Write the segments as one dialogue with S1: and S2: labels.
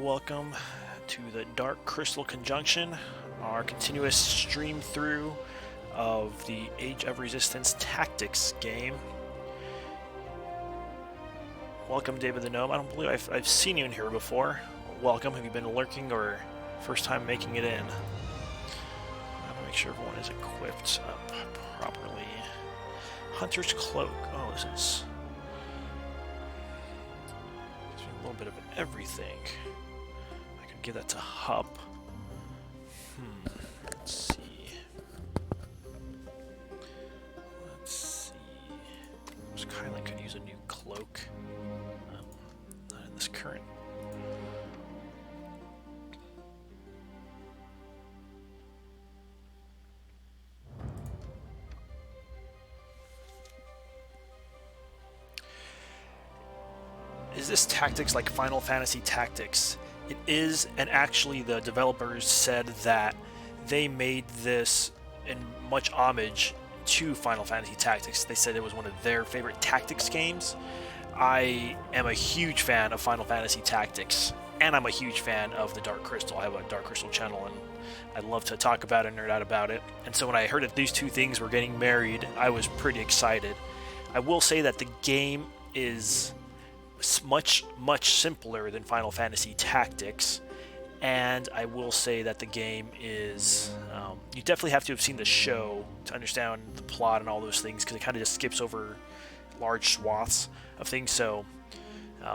S1: welcome to the Dark Crystal Conjunction, our continuous stream through of the Age of Resistance Tactics game. Welcome, David the Gnome. I don't believe I've seen you in here before. Welcome. Have you been lurking or first time making it in? I want to make sure everyone is equipped up properly. Hunter's Cloak. Oh, this is a little bit of everything. I could give that to Hup. Let's see. Kylan could use a new cloak. Not in this current. Is this Tactics like Final Fantasy Tactics? It is, and actually the developers said that they made this in much homage to Final Fantasy Tactics. They said it was one of their favorite tactics games. I am a huge fan of Final Fantasy Tactics, and I'm a huge fan of the Dark Crystal. I have a Dark Crystal channel, and I love to talk about it and nerd out about it. And so when I heard that these two things were getting married, I was pretty excited. I will say that the game is much simpler than Final Fantasy Tactics, and I will say that the game is you definitely have to have seen the show to understand the plot and all those things, because it kind of just skips over large swaths of things. So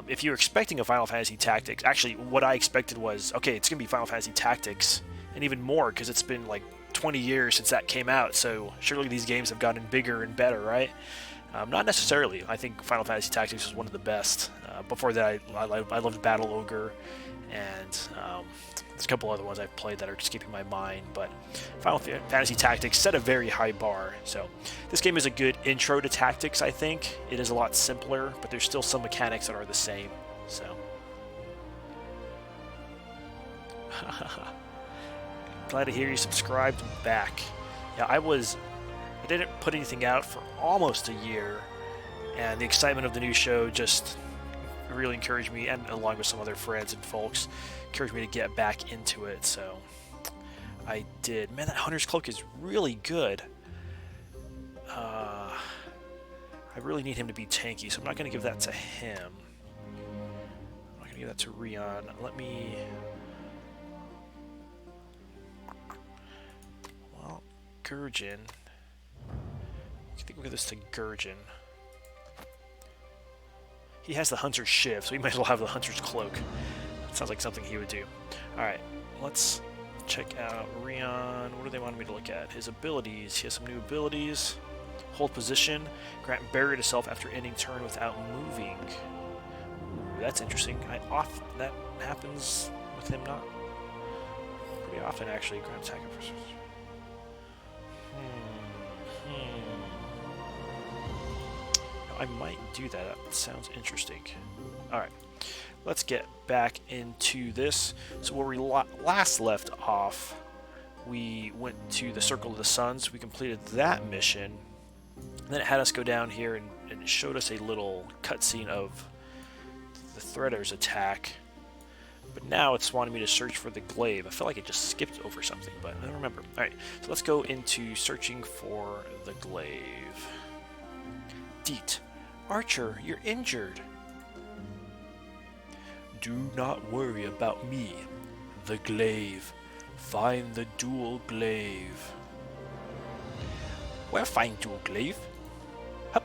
S1: if you're expecting a Final Fantasy Tactics, actually what I expected was, okay, it's gonna be Final Fantasy Tactics, and even more because it's been like 20 years since that came out, so surely these games have gotten bigger and better, right? Not necessarily. I think Final Fantasy Tactics was one of the best. Before that, I loved Battle Ogre, and there's a couple other ones I've played that are escaping my mind, but Final Fantasy Tactics set a very high bar. So this game is a good intro to Tactics, I think. It is a lot simpler, but there's still some mechanics that are the same. So glad to hear you subscribed back. Yeah, I didn't put anything out for almost a year, and the excitement of the new show just really encouraged me, and along with some other friends and folks, encouraged me to get back into it, so I did. Man, that Hunter's Cloak is really good. I really need him to be tanky, so I'm not going to give that to him. I'm not going to give that to Rion. Let me... Well, Gurjin... I think we'll give this to Gurjin. He has the Hunter's Shiv, so he might as well have the Hunter's Cloak. That sounds like something he would do. Alright, let's check out Rion. What do they want me to look at? His abilities. He has some new abilities. Hold position. Grant barrier to self after ending turn without moving. Ooh, that's interesting. That happens with him not pretty often, actually. Grant attack and I might do that. That sounds interesting. Alright, let's get back into this. So where we last left off, we went to the Circle of the Suns. We completed that mission. And then it had us go down here, and it showed us a little cutscene of the Threader's attack. But now it's wanting me to search for the Glaive. I feel like it just skipped over something, but I don't remember. Alright, so let's go into searching for the Glaive. Deet. Archer, you're injured. Do not worry about me. The Glaive. Find the dual Glaive. Where find dual Glaive? Hup.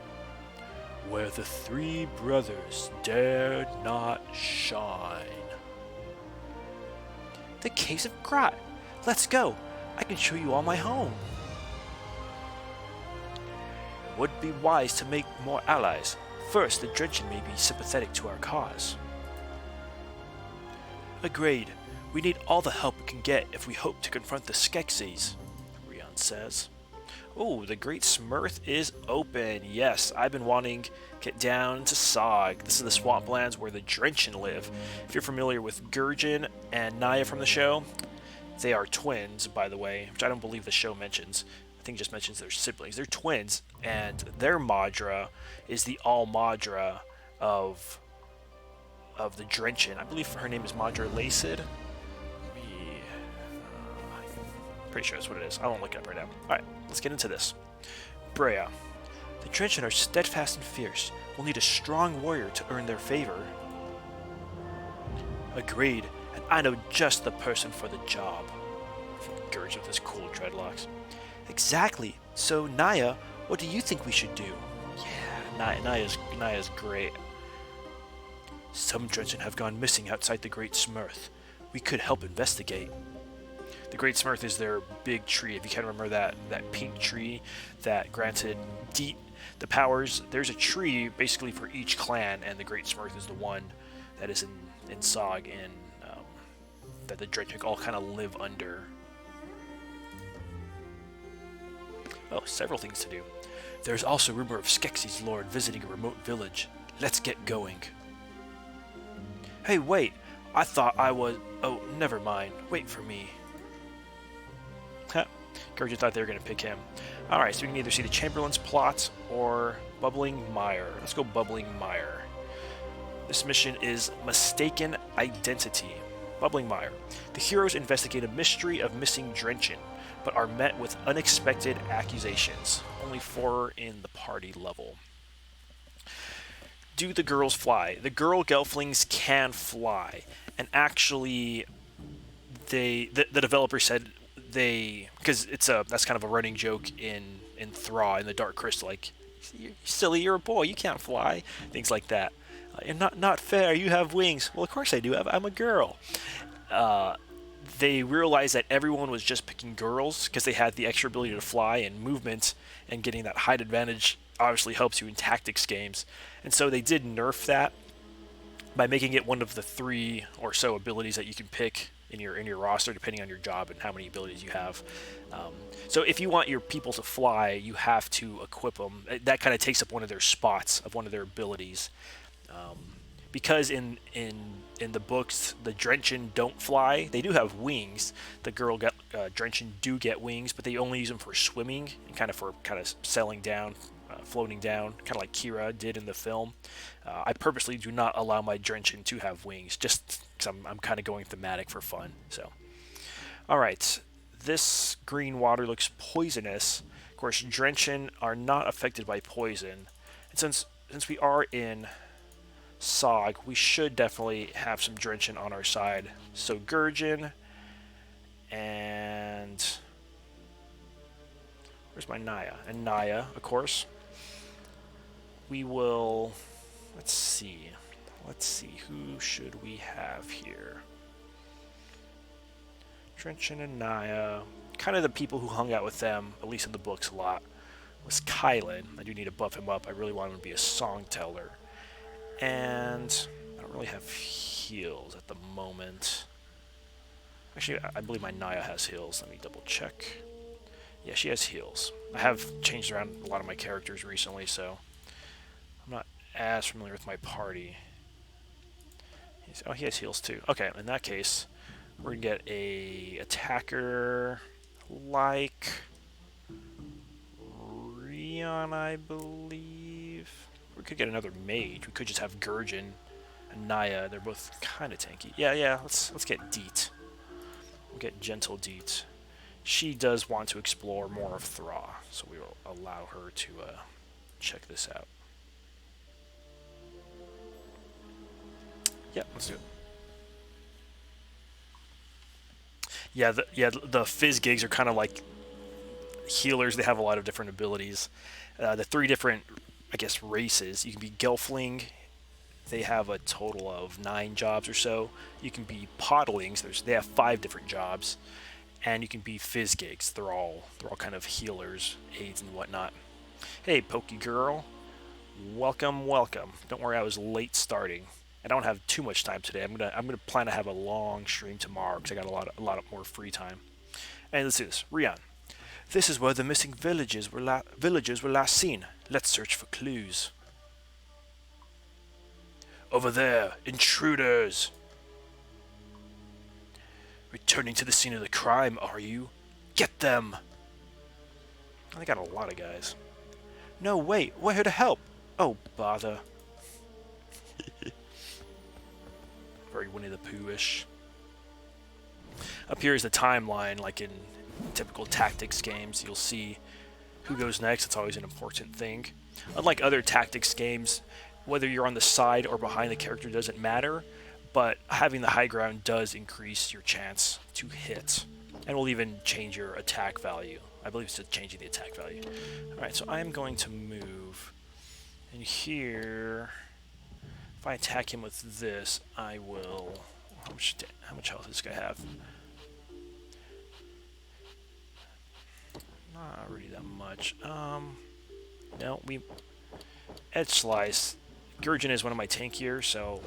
S1: Where the three brothers dare not shine. The Caves of Grot. Let's go. I can show you all my home. Would be wise to make more allies. First, the Drenchen may be sympathetic to our cause. Agreed. We need all the help we can get if we hope to confront the Skeksis, Rion says. Oh, the Great Smurth is open. Yes, I've been wanting to get down to Sog. This is the swamplands where the Drenchen live. If you're familiar with Gurjin and Naya from the show, they are twins, by the way, which I don't believe the show mentions. I think it just mentions their siblings. They're twins, and their Madra is the All Madra of of the Drenchin. I believe her name is Madra Lacid. Pretty sure that's what it is. I won't look it up right now. Alright, let's get into this. Brea. The Drenchin are steadfast and fierce. We'll need a strong warrior to earn their favor. Agreed, and I know just the person for the job. Gurge with his cool dreadlocks. Exactly. So, Naya, what do you think we should do? Yeah, Naya's great. Some Drenchin have gone missing outside the Great Smurth. We could help investigate. The Great Smurth is their big tree. If you can remember that pink tree that granted Deet the powers, there's a tree basically for each clan, and the Great Smurth is the one that is in Sog, and that the Drenchin all kind of live under. Oh, several things to do. There's also rumor of Skeksis' lord visiting a remote village. Let's get going. Hey, wait! I thought I was... Oh, never mind. Wait for me. Huh. Gurja thought they were going to pick him. Alright, so we can either see the Chamberlain's plot or Bubbling Mire. Let's go Bubbling Mire. This mission is Mistaken Identity. Bubbling Mire. The heroes investigate a mystery of missing Drenchin, but are met with unexpected accusations. Only 4 in the party level. Do the girls fly? The girl Gelflings can fly, and actually, the developer said because that's kind of a running joke in Thraw, in the Dark Crystal, like, you're silly, you're a boy, you can't fly, things like that. And not fair, you have wings. Well, of course I do. I'm a girl. They realized that everyone was just picking girls because they had the extra ability to fly and movement, and getting that height advantage obviously helps you in tactics games. And so they did nerf that by making it one of the 3 or so abilities that you can pick in your roster, depending on your job and how many abilities you have. So if you want your people to fly, you have to equip them. That kind of takes up one of their spots of one of their abilities. Because in the books, the Drenchin don't fly. They do have wings. The girl Drenchin do get wings, but they only use them for swimming and kind of sailing down, floating down, kind of like Kira did in the film. I purposely do not allow my Drenchin to have wings, just because I'm kind of going thematic for fun. So, all right, this green water looks poisonous. Of course, Drenchin are not affected by poison, and since we are in Sog, we should definitely have some Drenchin on our side. So Gurjin, and where's my Naya? And Naya, of course. We will, let's see, who should we have here? Drenchin and Naya, kind of the people who hung out with them, at least in the books a lot, was Kylan. I do need to buff him up. I really want him to be a song teller. And I don't really have heals at the moment. Actually, I believe my Naya has heals. Let me double check. Yeah, she has heals. I have changed around a lot of my characters recently, so I'm not as familiar with my party. Oh, he has heals too. Okay, in that case, we're gonna get a attacker like Rion, I believe. We could get another mage. We could just have Gurjin and Naya. They're both kind of tanky. Yeah. Let's get Deet. We'll get Gentle Deet. She does want to explore more of Thraw, so we will allow her to check this out. Yeah, let's do it. Yeah, the Fizz gigs are kind of like healers. They have a lot of different abilities. The 3 different, I guess, races. You can be Gelfling. They have a total of 9 jobs or so. You can be Podlings. They have 5 different jobs. And you can be Fizz gigs. They're all kind of healers, aids, and whatnot. Hey, Pokey Girl. Welcome. Don't worry, I was late starting. I don't have too much time today. I'm gonna plan to have a long stream tomorrow because I got a lot more free time. And let's do this. Rion. This is where the missing villagers were last seen. Let's search for clues. Over there, intruders. Returning to the scene of the crime, are you? Get them. I got a lot of guys. No, wait, we're here to help. Oh, bother. very Winnie the Pooh-ish. Up here is the timeline, like in typical tactics games. You'll see who goes next. It's always an important thing. Unlike other tactics games, whether you're on the side or behind the character doesn't matter, but having the high ground does increase your chance to hit, and will even change your attack value. I believe it's changing the attack value. Alright, so I'm going to move. And here, if I attack him with this, I will... How much health does this guy have? Not really that much. No, Edge Slice. Gurgen is one of my tankier, so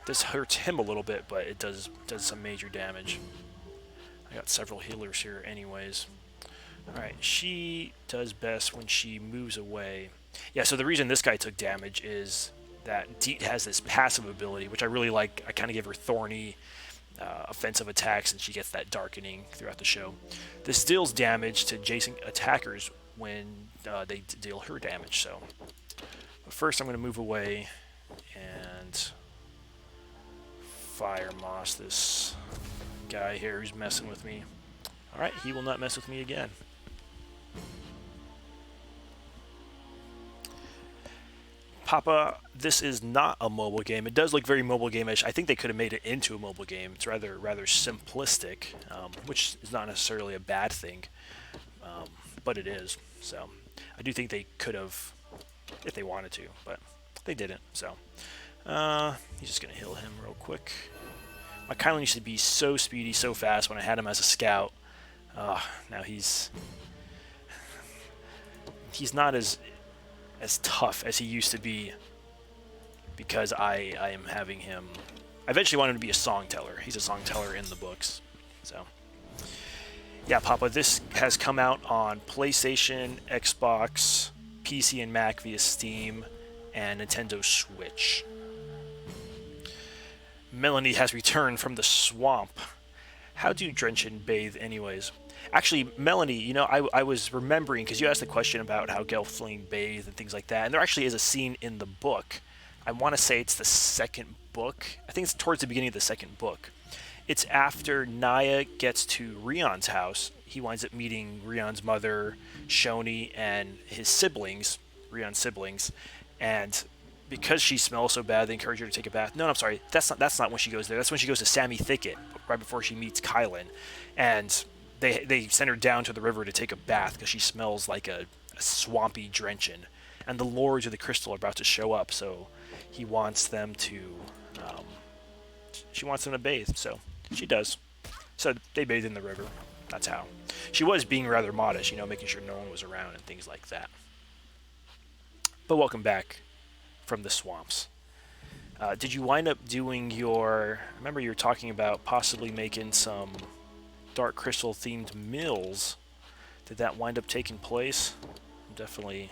S1: this hurts him a little bit, but it does some major damage. I got several healers here anyways. Alright, she does best when she moves away. Yeah, so the reason this guy took damage is that Deet has this passive ability, which I really like. I kind of give her thorny offensive attacks, and she gets that darkening throughout the show. This deals damage to adjacent attackers when they deal her damage. So, but first I'm going to move away and fire moss this guy here who's messing with me. Alright, he will not mess with me again. Papa, this is not a mobile game. It does look very mobile game-ish. I think they could have made it into a mobile game. It's rather simplistic, which is not necessarily a bad thing, but it is. So I do think they could have, if they wanted to, but they didn't. So he's just gonna heal him real quick. My Kylan used to be so speedy, so fast when I had him as a scout. Now he's not as tough as he used to be, because I am having him... I eventually want him to be a song teller. He's a song teller in the books. So, yeah, Papa, this has come out on PlayStation, Xbox, PC and Mac via Steam, and Nintendo Switch. Melanie has returned from the swamp. How do drench and bathe anyways? Actually, Melanie, you know, I was remembering, because you asked the question about how Gelfling bathe and things like that, and there actually is a scene in the book. I want to say it's the second book. I think it's towards the beginning of the second book. It's after Naya gets to Rion's house. He winds up meeting Rion's mother, Shoni, and his siblings, Rion's siblings, and because she smells so bad, they encourage her to take a bath. No, I'm sorry, that's not when she goes there. That's when she goes to Sammy Thicket, right before she meets Kylan, and they send her down to the river to take a bath because she smells like a swampy drenching. And the lords of the crystal are about to show up, so he wants them to... she wants them to bathe, so she does. So they bathe in the river. That's how. She was being rather modest, you know, making sure no one was around and things like that. But welcome back from the swamps. Did you wind up doing your... I remember you were talking about possibly making some Dark Crystal themed mills. Did that wind up taking place? I'm definitely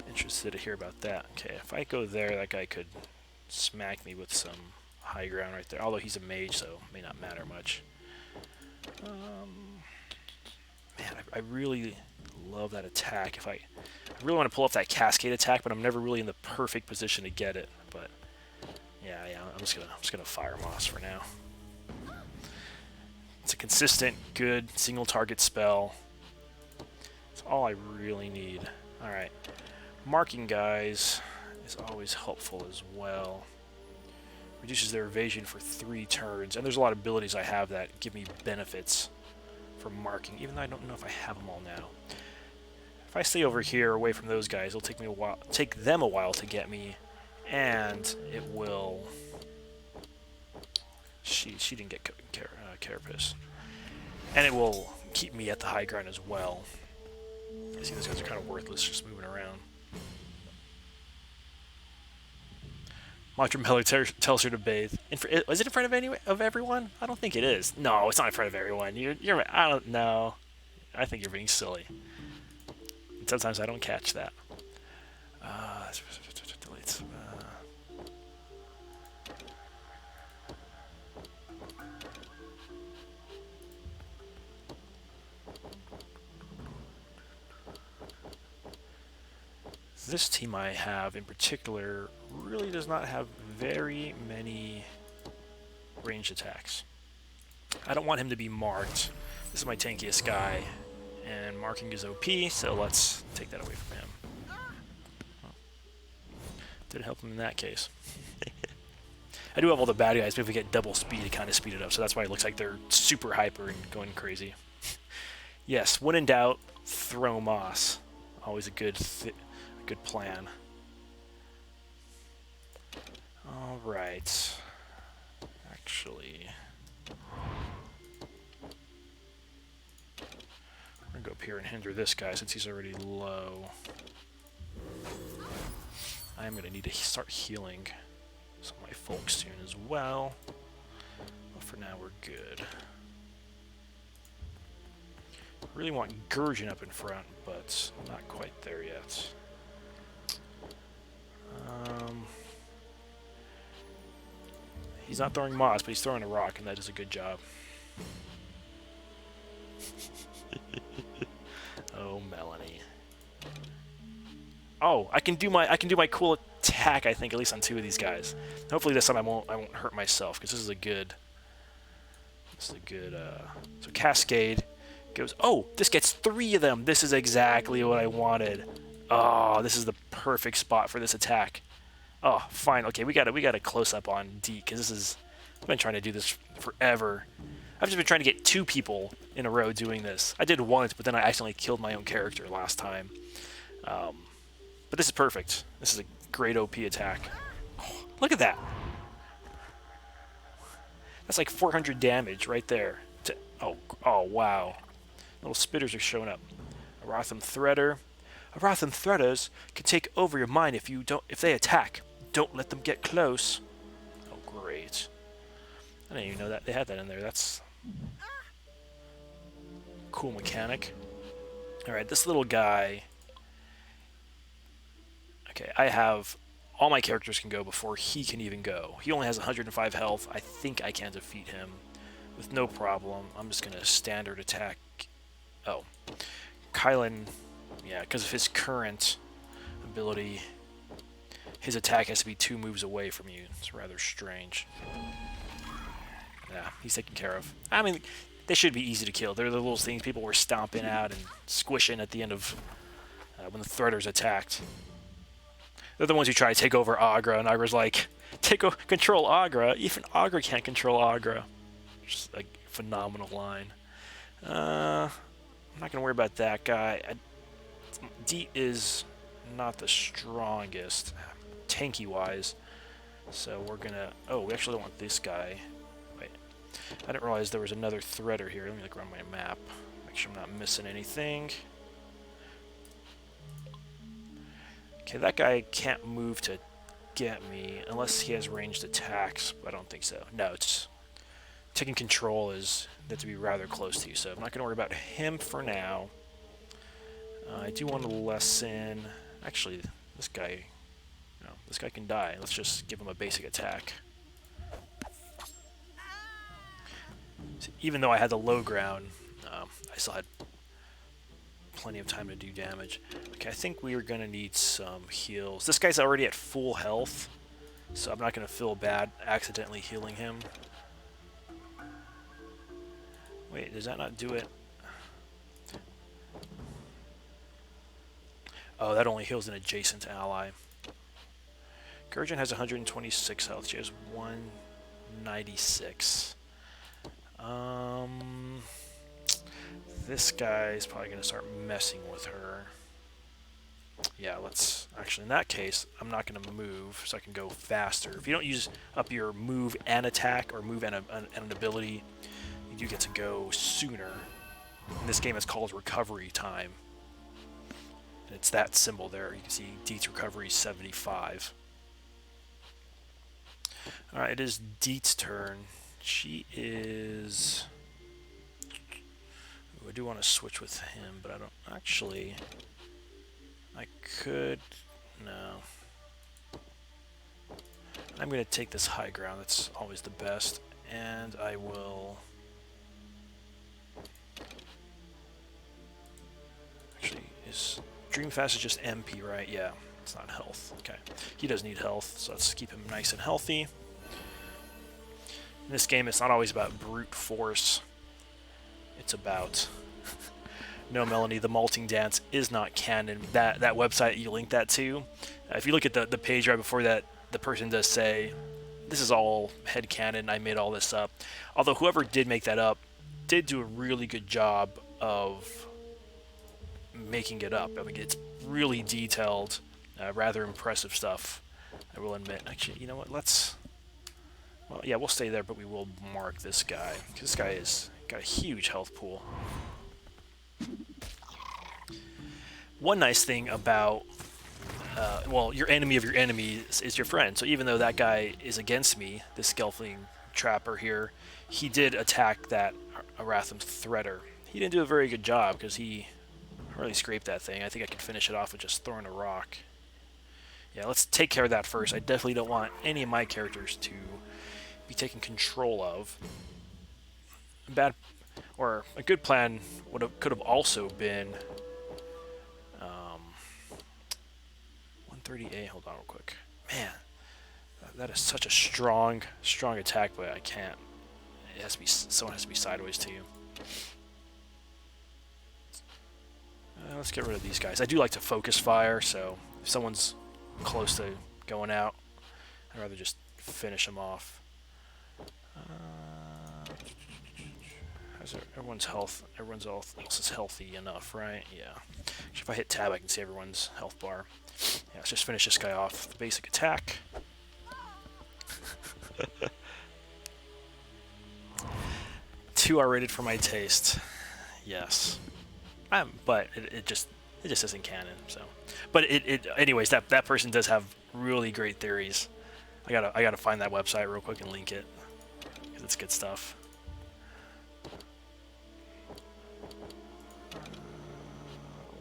S1: interested to hear about that. Okay, if I go there, that guy could smack me with some high ground right there. Although he's a mage, so it may not matter much. Man, I really love that attack. I really want to pull off that cascade attack, but I'm never really in the perfect position to get it. But yeah, I'm just gonna fire moss for now. It's a consistent, good, single target spell. It's all I really need. Alright. Marking guys is always helpful as well. Reduces their evasion for 3 turns. And there's a lot of abilities I have that give me benefits for marking, even though I don't know if I have them all now. If I stay over here away from those guys, it'll take them a while to get me, and it will... She didn't get Carapace. And it will keep me at the high ground as well. I see those guys are kind of worthless just moving around. Mantra Miller tells her to bathe. Is it in front of everyone? I don't think it is. No, it's not in front of everyone. I don't know. I think you're being silly. And sometimes I don't catch that. Delete. This team I have in particular really does not have very many ranged attacks. I don't want him to be marked. This is my tankiest guy, and marking is OP, so let's take that away from him. Well, didn't help him in that case. I do have all the bad guys, but if we get double speed, it kind of speed it up, so that's why it looks like they're super hyper and going crazy. Yes, when in doubt, throw moss. Always a good plan. All right. Actually, we're gonna go up here and hinder this guy since he's already low. I'm gonna need to start healing some of my folks soon as well. But for now, we're good. Really want Gurgeon up in front, but not quite there yet. He's not throwing moss, but he's throwing a rock, and that is a good job. Oh, Melanie. Oh, I can do my cool attack, I think, at least on 2 of these guys. Hopefully this time I won't hurt myself, because this is a good so Cascade goes, oh, this gets 3 of them. This is exactly what I wanted. Oh, this is the perfect spot for this attack. Oh, fine. Okay, we got a close up on D, because I've been trying to do this forever. I've just been trying to get 2 people in a row doing this. I did once, but then I accidentally killed my own character last time. But this is perfect. This is a great OP attack. Oh, look at that. That's like 400 damage right there. Oh wow. Little spitters are showing up. Aratham Threader. Aratham Threaders can take over your mind if they attack. Don't let them get close. Oh, great. I didn't even know that they had that in there. That's cool mechanic. Alright, this little guy. Okay, I have all my characters can go before he can even go. He only has 105 health. I think I can defeat him with no problem. I'm just going to standard attack. Oh. Kylan, yeah, because of his current ability, his attack has to be 2 moves away from you. It's rather strange. Yeah, he's taken care of. I mean, they should be easy to kill. They're the little things people were stomping out and squishing at the end of when the Threaders attacked. They're the ones who try to take over Agra, and Agra's like, control Agra? Even Agra can't control Agra. Just a phenomenal line. I'm not going to worry about that guy. D is not the strongest, tanky-wise. So we're going to... Oh, we actually don't want this guy. Wait. I didn't realize there was another Threader here. Let me look around my map. Make sure I'm not missing anything. Okay, that guy can't move to get me unless he has ranged attacks, but I don't think so. No, it's taking control is that to be rather close to you, so I'm not going to worry about him for now. I do want to lessen... Actually, this guy can die. Let's just give him a basic attack. So even though I had the low ground, I still had plenty of time to do damage. Okay, I think we are going to need some heals. This guy's already at full health, so I'm not going to feel bad accidentally healing him. Wait, does that not do it? Oh, that only heals an adjacent ally. Gurgeon has 126 health. She has 196. This guy is probably going to start messing with her. Yeah, let's... Actually, in that case, I'm not going to move, so I can go faster. If you don't use up your move and attack, or move and an ability, you do get to go sooner. In this game, it's called recovery time. And it's that symbol there. You can see Deet's recovery is 75. Alright, it is Deet's turn. She is... Ooh, I do want to switch with him, but I don't... Actually, I could... No. I'm going to take this high ground. That's always the best. And I will... Actually, is... Dreamfast is just MP, right? Yeah, it's not health. Okay. He does need health, so let's keep him nice and healthy. In this game, it's not always about brute force. It's about... No, Melanie, the malting dance is not canon. That website you linked that to, if you look at the page right before that, the person does say, this is all headcanon, I made all this up. Although whoever did make that up did do a really good job of making it up. I mean, it's really detailed, rather impressive stuff, I will admit. Actually, you know what, let's... Well, yeah, we'll stay there, but we will mark this guy, because this guy has got a huge health pool. One nice thing about, well, your enemy of your enemy is your friend. So even though that guy is against me, this Gelfling trapper here, he did attack that Aratham's Threader. He didn't do a very good job because he really scraped that thing. I think I could finish it off with just throwing a rock. Yeah, let's take care of that first. I definitely don't want any of my characters to be taken control of. A good plan could have also been 130A. Hold on real quick. Man, that is such a strong attack, but I can't. It has to be, someone has to be sideways to you. Let's get rid of these guys. I do like to focus fire, so if someone's close to going out, I'd rather just finish them off. Everyone's health else is healthy enough, right? Yeah. Actually, if I hit tab, I can see everyone's health bar. Yeah, let's just finish this guy off with the basic attack. Too R-rated for my taste. Yes. But it just isn't canon. So, but anyways, that person does have really great theories. I gotta find that website real quick and link it because it's good stuff.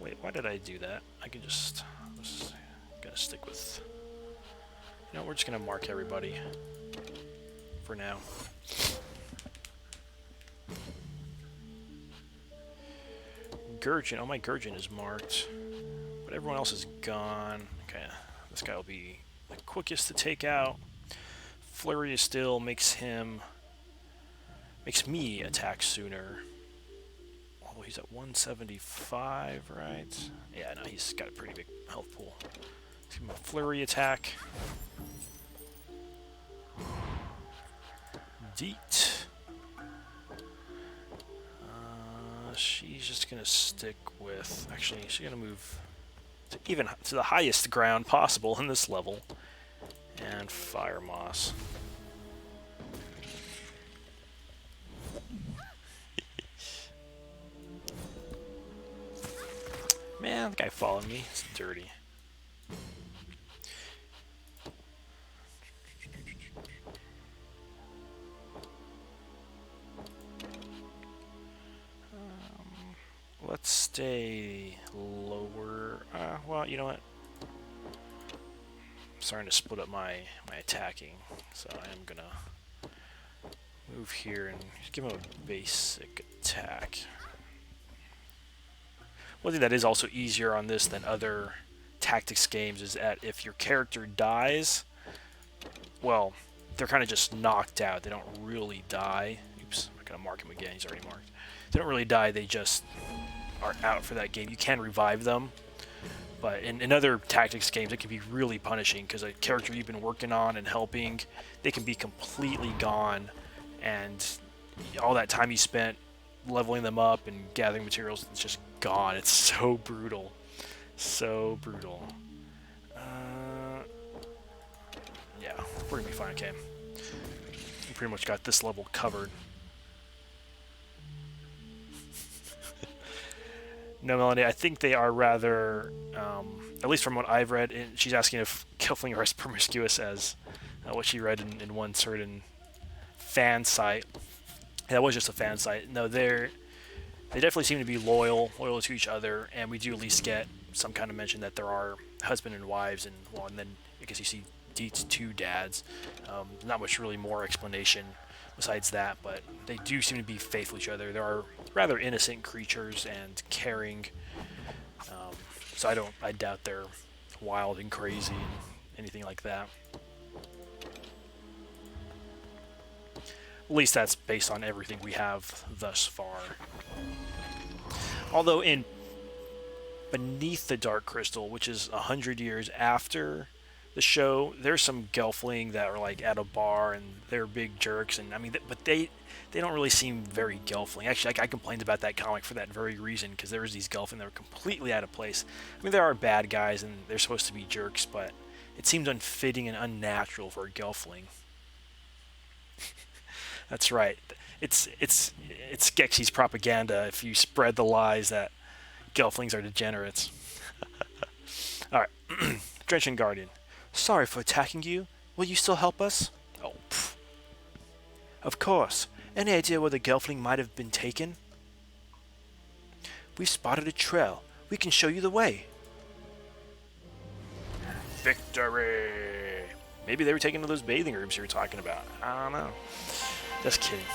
S1: Wait, why did I do that? I can just gotta stick with. You know, we're just gonna mark everybody for now. Gurgin. Oh, my Gurgin is marked, but everyone else is gone. Okay, this guy will be the quickest to take out. Flurry of Still makes me attack sooner. Oh, he's at 175, right? Yeah, no, he's got a pretty big health pool. Let's give him a flurry attack. Deet. She's just gonna stick with. Actually, she's gonna move to the highest ground possible in this level, and Fire Moss. Man, the guy followed me. It's dirty. Let's stay lower. Well, you know what? I'm starting to split up my attacking, so I am gonna move here and give him a basic attack. One thing that is also easier on this than other tactics games is that if your character dies, well, they're kind of just knocked out. They don't really die. Oops, I'm not gonna mark him again. He's already marked. They don't really die. They just are out for that game. You can revive them, but in other tactics games, it can be really punishing because a character you've been working on and helping, they can be completely gone, and all that time you spent leveling them up and gathering materials, it's just gone. It's so brutal. So brutal. Yeah, we're gonna be fine, okay. We pretty much got this level covered. No, Melanie, I think they are rather, at least from what I've read, and she's asking if Gelfling are as promiscuous as what she read in one certain fan site. That was just a fan site. No, they definitely seem to be loyal to each other, and we do at least get some kind of mention that there are husband and wives, and well, and then I guess you see Deet's two dads. Not much really more explanation besides that, but they do seem to be faithful to each other. There are rather innocent creatures and caring, so I doubt they're wild and crazy and anything like that. At least that's based on everything we have thus far. Although in Beneath the Dark Crystal, which is 100 years after the show, there's some Gelfling that are like at a bar and they're big jerks, and I mean, but they don't really seem very Gelfling. Actually, I complained about that comic for that very reason, because there was these Gelfling that were completely out of place. I mean, there are bad guys and they're supposed to be jerks, but it seemed unfitting and unnatural for a Gelfling. That's right. It's Skeksis propaganda if you spread the lies that Gelflings are degenerates. Alright. Drenching Guardian. Sorry for attacking you. Will you still help us? Oh, pff. Of course. Any idea where the Gelfling might have been taken? We've spotted a trail. We can show you the way. Victory! Maybe they were taken to those bathing rooms you were talking about. I don't know. Just kidding.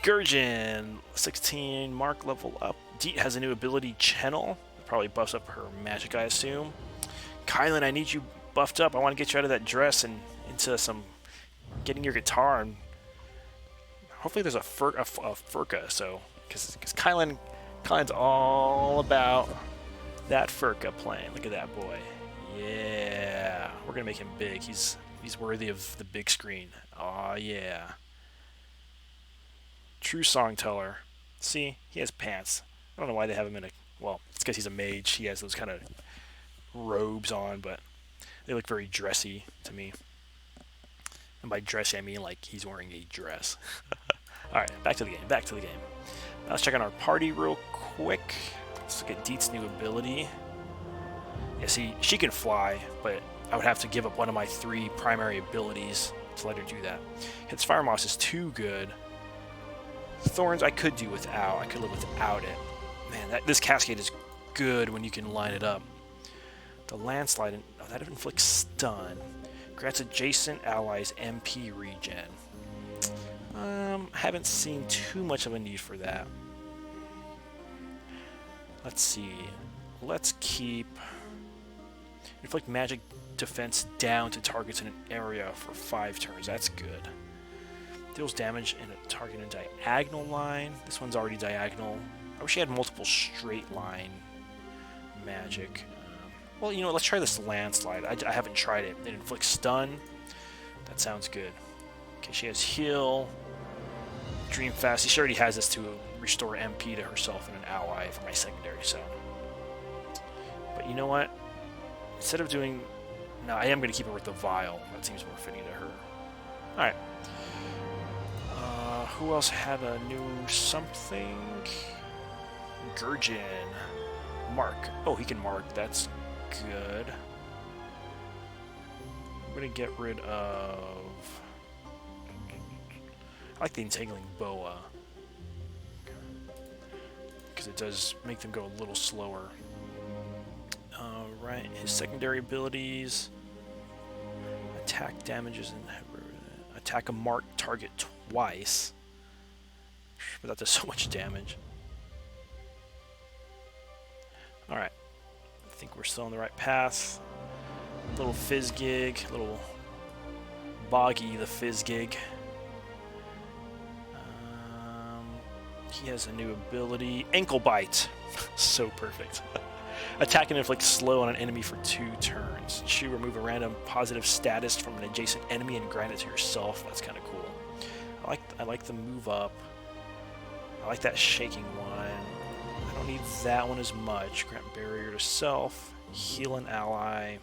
S1: Gurjin, 16, Mark level up. Deet has a new ability, Channel. Probably buffs up her magic, I assume. Kylan, I need you buffed up. I want to get you out of that dress and into some getting your guitar. And hopefully there's a Furka, so because Kylan's all about that Furka playing. Look at that boy. Yeah, we're gonna make him big. He's worthy of the big screen. Aw, yeah. True song teller. See, he has pants. I don't know why they have him in a... Well, it's because he's a mage. He has those kind of robes on, but they look very dressy to me. And by dressy, I mean like he's wearing a dress. Alright, back to the game. Let's check on our party real quick. Let's look at Deet's new ability. Yeah, see, she can fly, but I would have to give up one of my 3 primary abilities to let her do that. Hits Fire Moss is too good. Thorns I could do without. I could live without it. Man, this Cascade is good when you can line it up. The Landslide, that inflicts stun. Grants adjacent allies MP regen. Haven't seen too much of a need for that. Let's see. Let's keep... Inflict magic defense down to targets in an area for 5 turns. That's good. Deals damage in a target in a diagonal line. This one's already diagonal. I wish he had multiple straight line magic. Well, you know what? Let's try this Landslide. I haven't tried it. It inflicts stun. That sounds good. Okay, she has heal. Dream Fast. She already has this to restore MP to herself and an ally for my secondary, so. But you know what? Instead of doing... No, I am going to keep her with the Vial. That seems more fitting to her. Alright. Who else had a new something? Gurjin. Mark. Oh, he can mark. That's good. I'm going to get rid of... I like the Entangling Boa. Because it does make them go a little slower. Alright, his secondary abilities. Attack damages and attack a marked target twice. But that does so much damage. Alright. I think we're still on the right path. Little Fizzgig. Little Boggy the Fizzgig. He has a new ability. Ankle Bite. So perfect. Attack and inflict slow on an enemy for 2 turns. Remove a random positive status from an adjacent enemy and grant it to yourself. That's kind of cool. I like the move up. I like that shaking one. I don't need that one as much. Grant barrier to self. Heal an ally.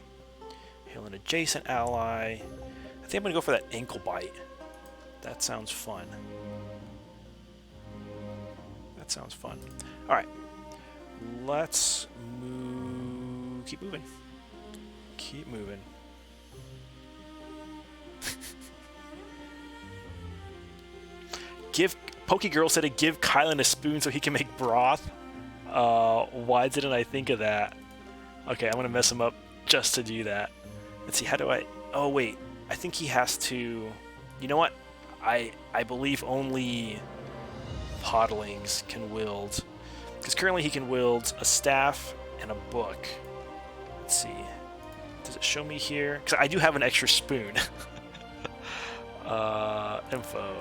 S1: Heal an adjacent ally. I think I'm going to go for that ankle bite. That sounds fun. That sounds fun. Alright. Let's move. Keep moving. Keep moving. Pokegirl said to give Kylan a spoon so he can make broth. Why didn't I think of that? Okay, I'm gonna mess him up just to do that. Let's see, how do I... Oh, wait. I think he has to... You know what? I believe only podlings can wield... Because currently he can wield a staff and a book. Let's see. Does it show me here? Because I do have an extra spoon. Info.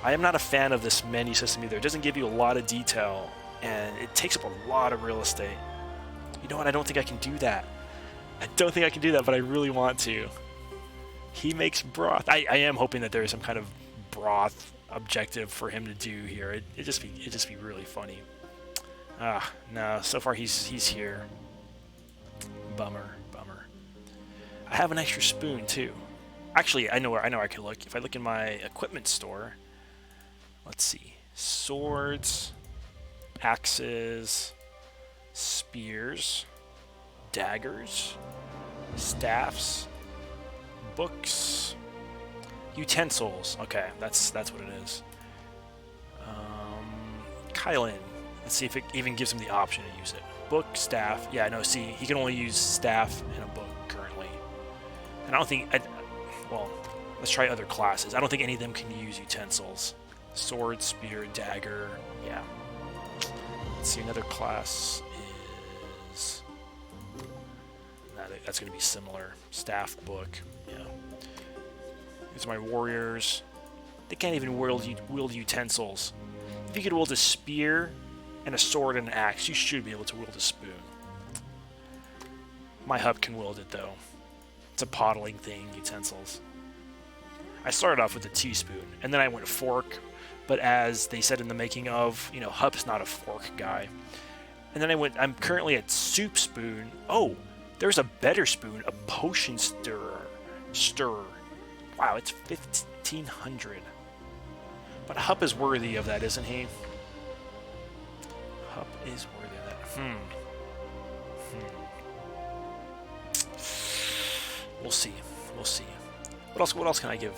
S1: I am not a fan of this menu system either. It doesn't give you a lot of detail, and it takes up a lot of real estate. You know what? I don't think I can do that. I don't think I can do that, but I really want to. He makes broth. I am hoping that there is some kind of broth objective for him to do here. It'd just be really funny. Ah, no. So far he's here. Bummer. I have an extra spoon too. Actually, I know where I can look. If I look in my equipment store, let's see. Swords, axes, spears, daggers, staffs, books, utensils. Okay, that's what it is. Kylan. Let's see if it even gives him the option to use it. Book, staff. Yeah, no, see, he can only use staff and a book currently. And I don't think... well, let's try other classes. I don't think any of them can use utensils. Sword, spear, dagger. Yeah. Let's see, another class is... that's going to be similar. Staff, book. Yeah. These are my warriors. They can't even wield utensils. If you could wield a spear and a sword and an axe, you should be able to wield a spoon. My hub can wield it, though. It's a pottling thing, utensils. I started off with a teaspoon, and then I went fork, but as they said in the making of, you know, Hup's not a fork guy. And then I'm currently at soup spoon. Oh, there's a better spoon, a potion stirrer. Wow, it's 1,500. But Hup is worthy of that, isn't he? Hup is worthy of that. We'll see. What else can I give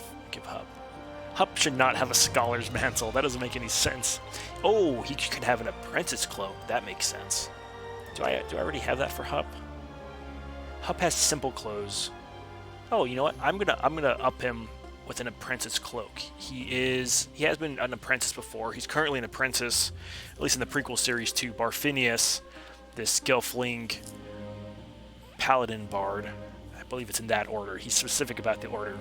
S1: Hup? Hup should not have a scholar's mantle. That doesn't make any sense. Oh, he could have an apprentice cloak. That makes sense. Do I already have that for Hup? Hup has simple clothes. Oh, you know what? I'm gonna up him with an apprentice cloak. He has been an apprentice before. He's currently an apprentice, at least in the prequel series to Barfinius, this Gelfling paladin bard. I believe it's in that order. He's specific about the order.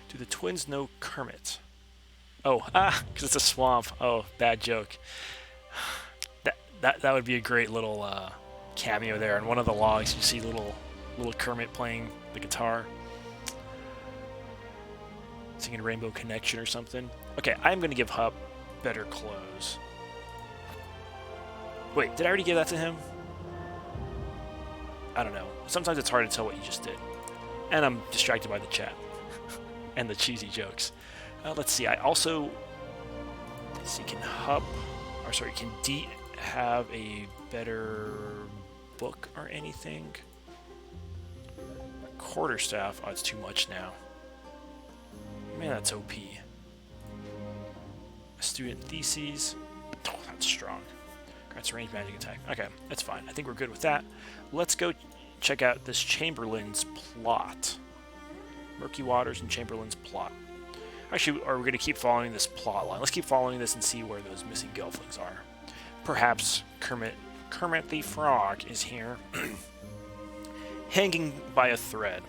S1: Do the twins know Kermit? Oh, because it's a swamp. Oh, bad joke. That would be a great little cameo there. On one of the logs, you see little Kermit playing the guitar, singing Rainbow Connection or something. Okay, I'm going to give Hup better clothes. Wait, did I already give that to him? I don't know. Sometimes it's hard to tell what you just did. And I'm distracted by the chat. And the cheesy jokes. Let's see, I also... Let's see, can D have a better book or anything? Quarterstaff. Oh, it's too much now. Man, that's OP. Student theses. Oh, that's strong. Grants range magic attack. Okay, that's fine. I think we're good with that. Let's go check out this Chamberlain's plot. Murky Waters and Chamberlain's plot. Actually, are we going to keep following this plot line? Let's keep following this and see where those missing Gelflings are. Perhaps Kermit the Frog is here. Hanging by a thread.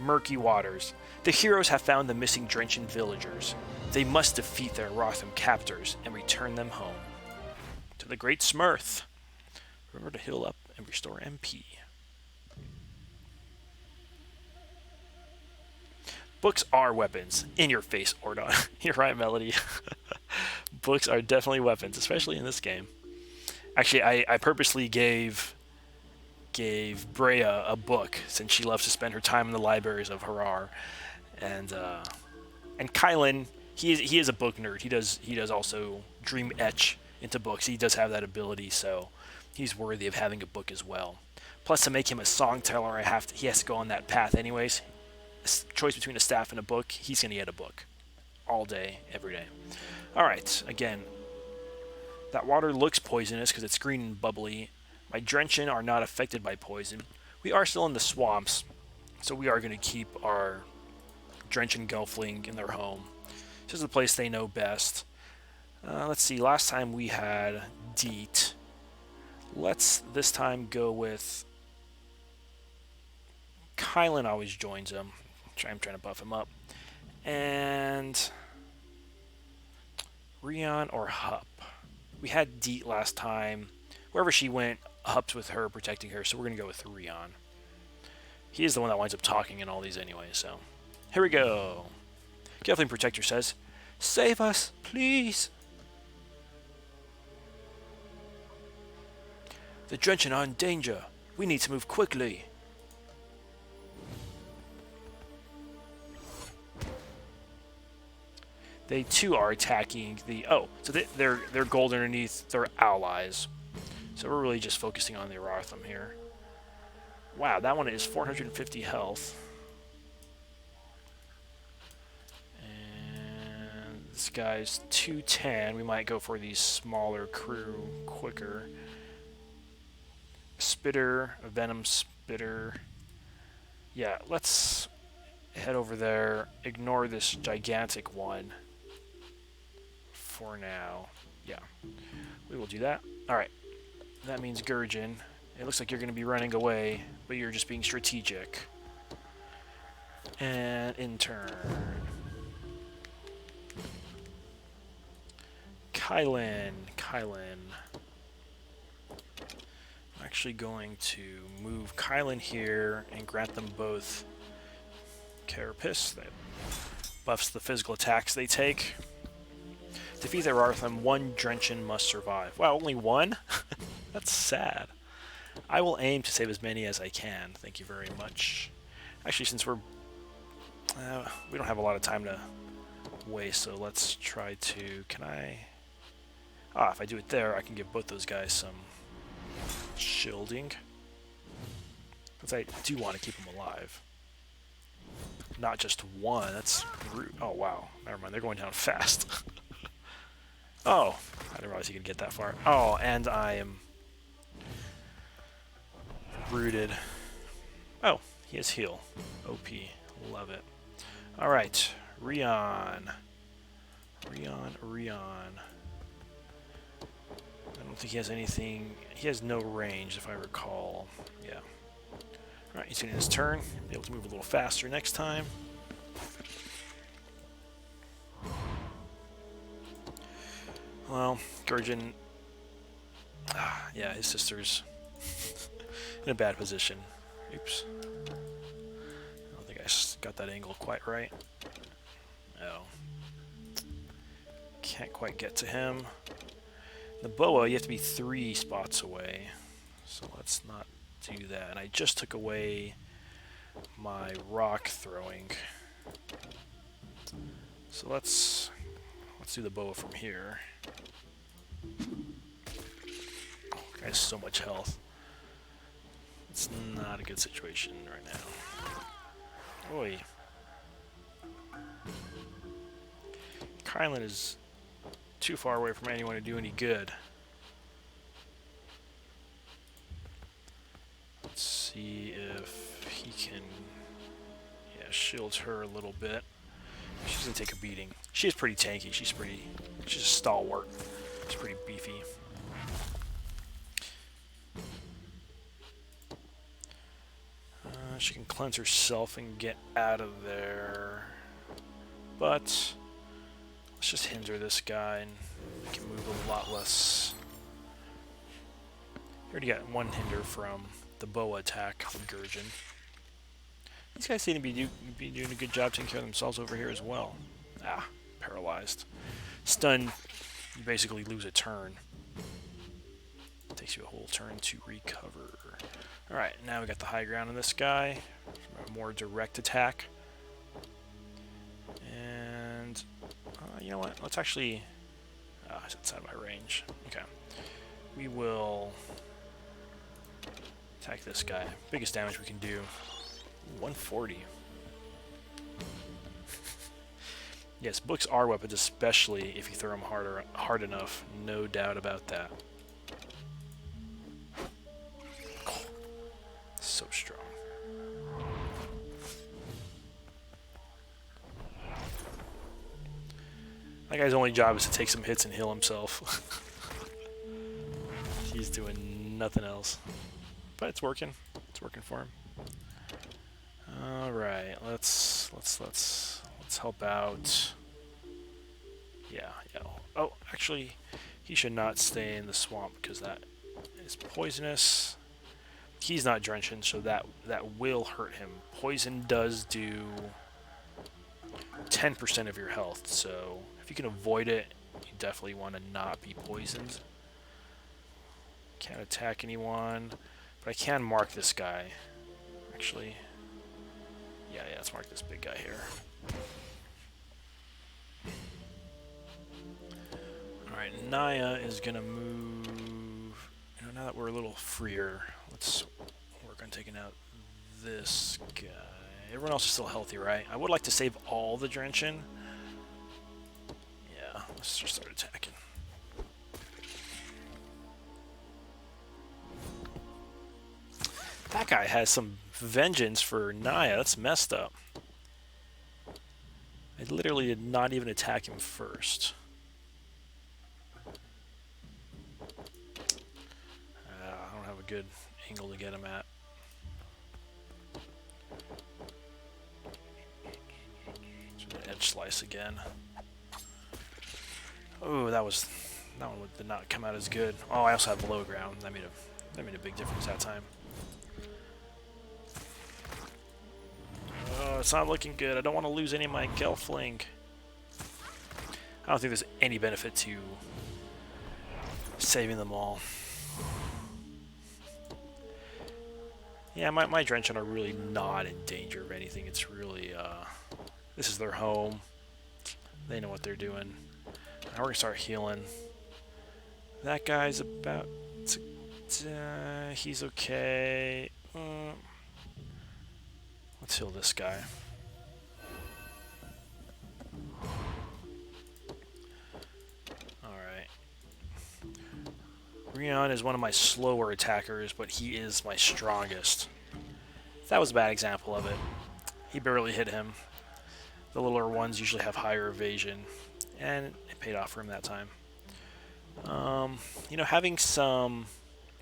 S1: Murky Waters. The heroes have found the missing Drenchen villagers. They must defeat their Rotham captors and return them home. To the Great Smurth. Remember to heal up and restore MP. Books are weapons. In your face, Ordon. You're right, Melody. Books are definitely weapons, especially in this game. Actually, I purposely gave Brea a book, since she loves to spend her time in the libraries of Harar. And Kylan, he is a book nerd. He does also dream etch into books. He does have that ability, so he's worthy of having a book as well. Plus, to make him a song teller, he has to go on that path anyways. Choice between a staff and a book, he's going to get a book. All day, every day. Alright, again, that water looks poisonous because it's green and bubbly. My Drenchen are not affected by poison. We are still in the swamps, so we are going to keep our Drenchen Gelfling in their home. This is the place they know best. Let's see, last time we had Deet. Let's this time go with... Kylan always joins him. I'm trying to buff him up. And Rion or Hup? We had Deet last time. Wherever she went, Hup's with her, protecting her, so we're going to go with Rion. He is the one that winds up talking in all these anyway, so... Here we go. Gelfling Protector says, "Save us, please." The Drenchen are in danger. We need to move quickly. They too are attacking the... Oh, so they're gold underneath their allies. So we're really just focusing on the Arartham here. Wow, that one is 450 health. And this guy's 210. We might go for the smaller crew quicker. Spitter, a Venom Spitter. Yeah, let's head over there. Ignore this gigantic one. For now. Yeah, we will do that. Alright, that means Gurjin. It looks like you're going to be running away, but you're just being strategic. And in turn. Kylan. I'm actually going to move Kylan here and grant them both Carapace. That buffs the physical attacks they take. Defeat their Artham, one Drenchen must survive. Wow, only one? That's sad. I will aim to save as many as I can. Thank you very much. Actually, since we don't have a lot of time to waste, so let's try to... Can I... Ah, if I do it there, I can give both those guys some shielding. Because I do want to keep them alive. Not just one. That's rude. Oh, wow. Never mind. They're going down fast. Oh, I didn't realize you could get that far. Oh, and I am rooted. Oh, he has heal. OP. Love it. Alright. Rion. I don't think he has anything. He has no range, if I recall. Yeah. Alright, he's going to his turn. Be able to move a little faster next time. Well, Gurjin... yeah, his sister's in a bad position. Oops. I don't think I got that angle quite right. Oh. Can't quite get to him. The boa, you have to be 3 spots away. So let's not do that. And I just took away my rock throwing. So let's do the boa from here. Oh, guy's so much health. It's not a good situation right now. Oi. Kylan is too far away from anyone to do any good. Let's see if he can, shield her a little bit. She's gonna take a beating. She is pretty tanky. She's a stalwart. She's pretty beefy. She can cleanse herself and get out of there. But let's just hinder this guy and we can move a lot less. We already got one hinder from the boa attack from Gurjin. These guys seem to be doing a good job taking care of themselves over here as well. Ah, paralyzed. Stunned, you basically lose a turn. It takes you a whole turn to recover. Alright, now we got the high ground on this guy. A more direct attack. And, you know what? Let's actually... it's outside my range. Okay. We will attack this guy. Biggest damage we can do. 140. Yes, books are weapons, especially if you throw them hard enough. No doubt about that. Oh, so strong. That guy's only job is to take some hits and heal himself. He's doing nothing else. But it's working. It's working for him. All right, let's Let's help out. Yeah. Oh, actually, he should not stay in the swamp because that is poisonous. He's not drenching, so that will hurt him. Poison does do 10% of your health, so if you can avoid it, you definitely want to not be poisoned. Can't attack anyone, but I can mark this guy. Actually, yeah, let's mark this big guy here. Alright, Naya is gonna move. Now that we're a little freer, let's work on taking out this guy. Everyone else is still healthy, right? I would like to save all the drenching. Yeah, let's just start attacking. That guy has some vengeance for Naya. That's messed up. I literally did not even attack him first. I don't have a good angle to get him at. Edge slice again. Oh, that one did not come out as good. Oh, I also have below ground. That made a big difference that time. Oh, it's not looking good. I don't want to lose any of my Gelfling. I don't think there's any benefit to saving them all. Yeah, my Drenchant are really not in danger of anything. It's really, this is their home. They know what they're doing. Now we're going to start healing. That guy's about to... he's okay. Let's heal this guy. Alright. Rion is one of my slower attackers, but he is my strongest. That was a bad example of it. He barely hit him. The littler ones usually have higher evasion, and it paid off for him that time. You know, having some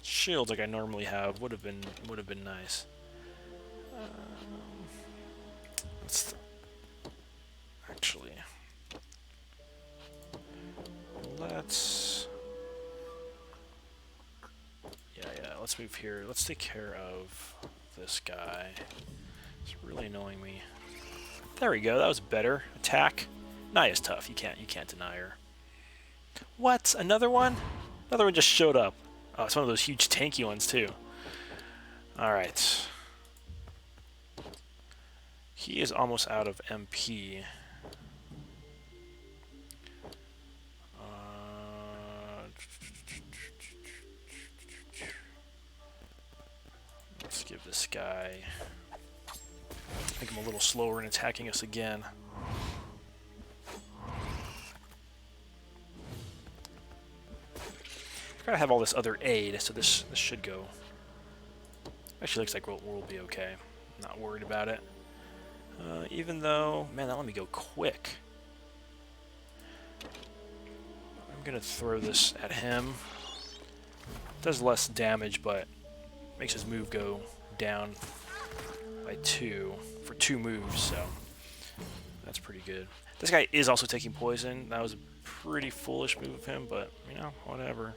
S1: shields like I normally have would have been nice. Actually, let's let's move here. Let's take care of this guy. It's really annoying me. There we go. That was better. Attack. Naya's tough. You can't deny her. What? Another one? Another one just showed up. Oh, it's one of those huge tanky ones too. All right. He is almost out of MP. Let's give this guy... make him a little slower in attacking us again. Gotta have all this other aid, so this should go. Actually, looks like we'll be okay. Not worried about it. Even though, man, that let me go quick. I'm gonna throw this at him. Does less damage, but makes his move go down by 2 for 2 moves, so that's pretty good. This guy is also taking poison. That was a pretty foolish move of him, but you know, whatever.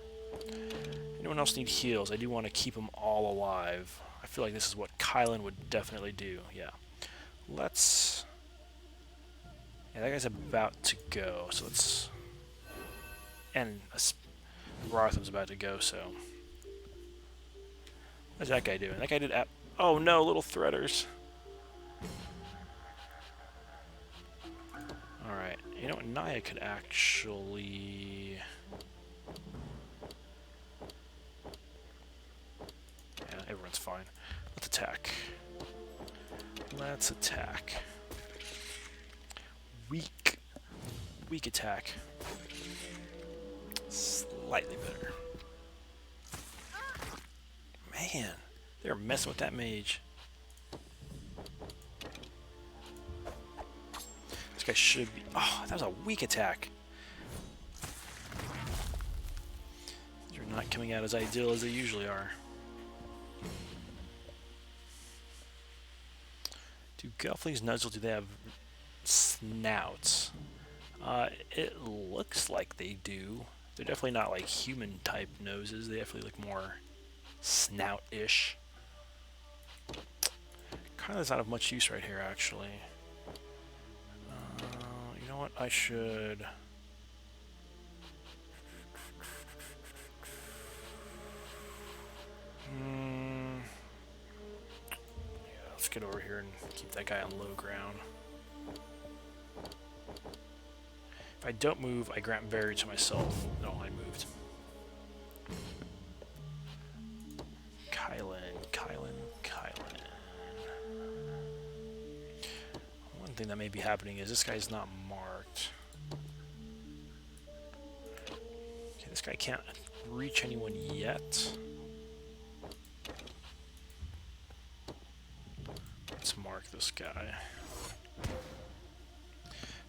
S1: Anyone else need heals? I do want to keep them all alive. I feel like this is what Kylan would definitely do. Yeah. Let's... yeah, that guy's about to go, so let's... and Rotham's about to go, so... what's that guy doing? That guy did... oh no, little threaders. Alright, you know what? Naya could actually... yeah, everyone's fine. Let's attack. Let's attack. Weak. Weak attack. Slightly better. Man, they're messing with that mage. This guy should be... oh, that was a weak attack. These are not coming out as ideal as they usually are. Do Gelfling's Nuzzle, do they have snouts? It looks like they do. They're definitely not like human type noses. They definitely look more snout-ish. Kind of not of much use right here, actually. You know what? I should... Yeah, let's get over here and keep that guy on low ground. If I don't move, I grant Very to myself. No, I moved. Kylan. One thing that may be happening is this guy's not marked. Okay, this guy can't reach anyone yet. Let's mark this guy.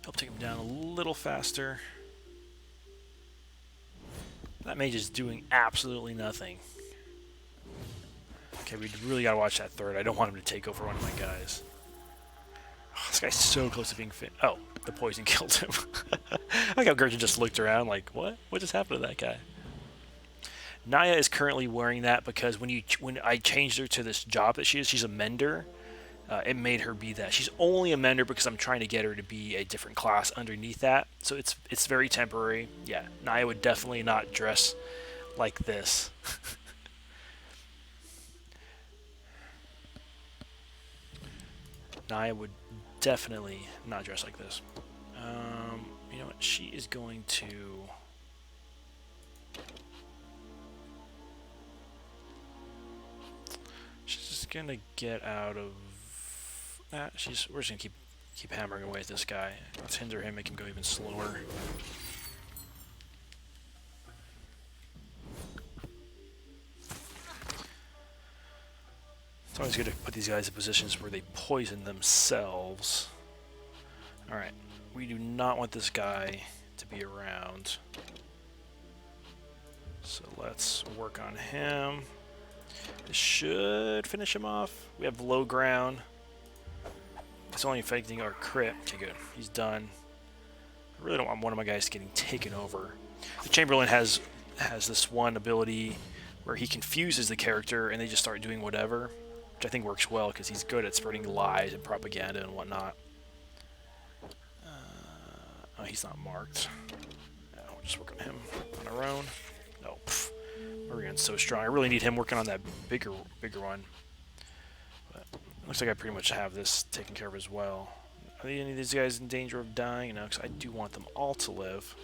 S1: Help take him down a little faster. That mage is doing absolutely nothing. Okay, we really gotta watch that third. I don't want him to take over one of my guys. Oh, this guy's so close to being fit. Oh, the poison killed him. I like how Gurgen just looked around like, what? What just happened to that guy? Naya is currently wearing that because when I changed her to this job that she's a mender. It made her be that. She's only a mender because I'm trying to get her to be a different class underneath that. So it's very temporary. Yeah, Naya would definitely not dress like this. Naya would definitely not dress like this. You know what? She is going to... She's just gonna get out of... we're just gonna keep hammering away at this guy. Let's hinder him, make him go even slower. It's always good to put these guys in positions where they poison themselves. Alright, we do not want this guy to be around. So let's work on him. This should finish him off. We have low ground. It's only affecting our crit. Okay, good. He's done. I really don't want one of my guys getting taken over. The Chamberlain has this one ability where he confuses the character and they just start doing whatever, which I think works well because he's good at spreading lies and propaganda and whatnot. Oh, he's not marked. No, we'll just work on him on our own. No, Murgan's so strong. I really need him working on that bigger one. But looks like I pretty much have this taken care of as well. Are any of these guys in danger of dying? No, because I do want them all to live.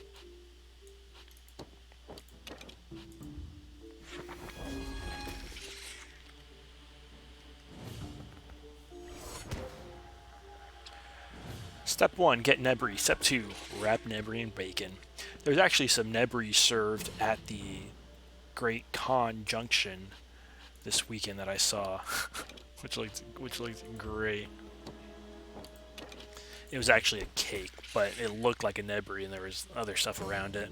S1: Step 1, get Nebri. Step 2, wrap Nebri in bacon. There's actually some Nebri served at the Great Khan Junction this weekend that I saw, which looked great. It was actually a cake, but it looked like a Nebri, and there was other stuff around it.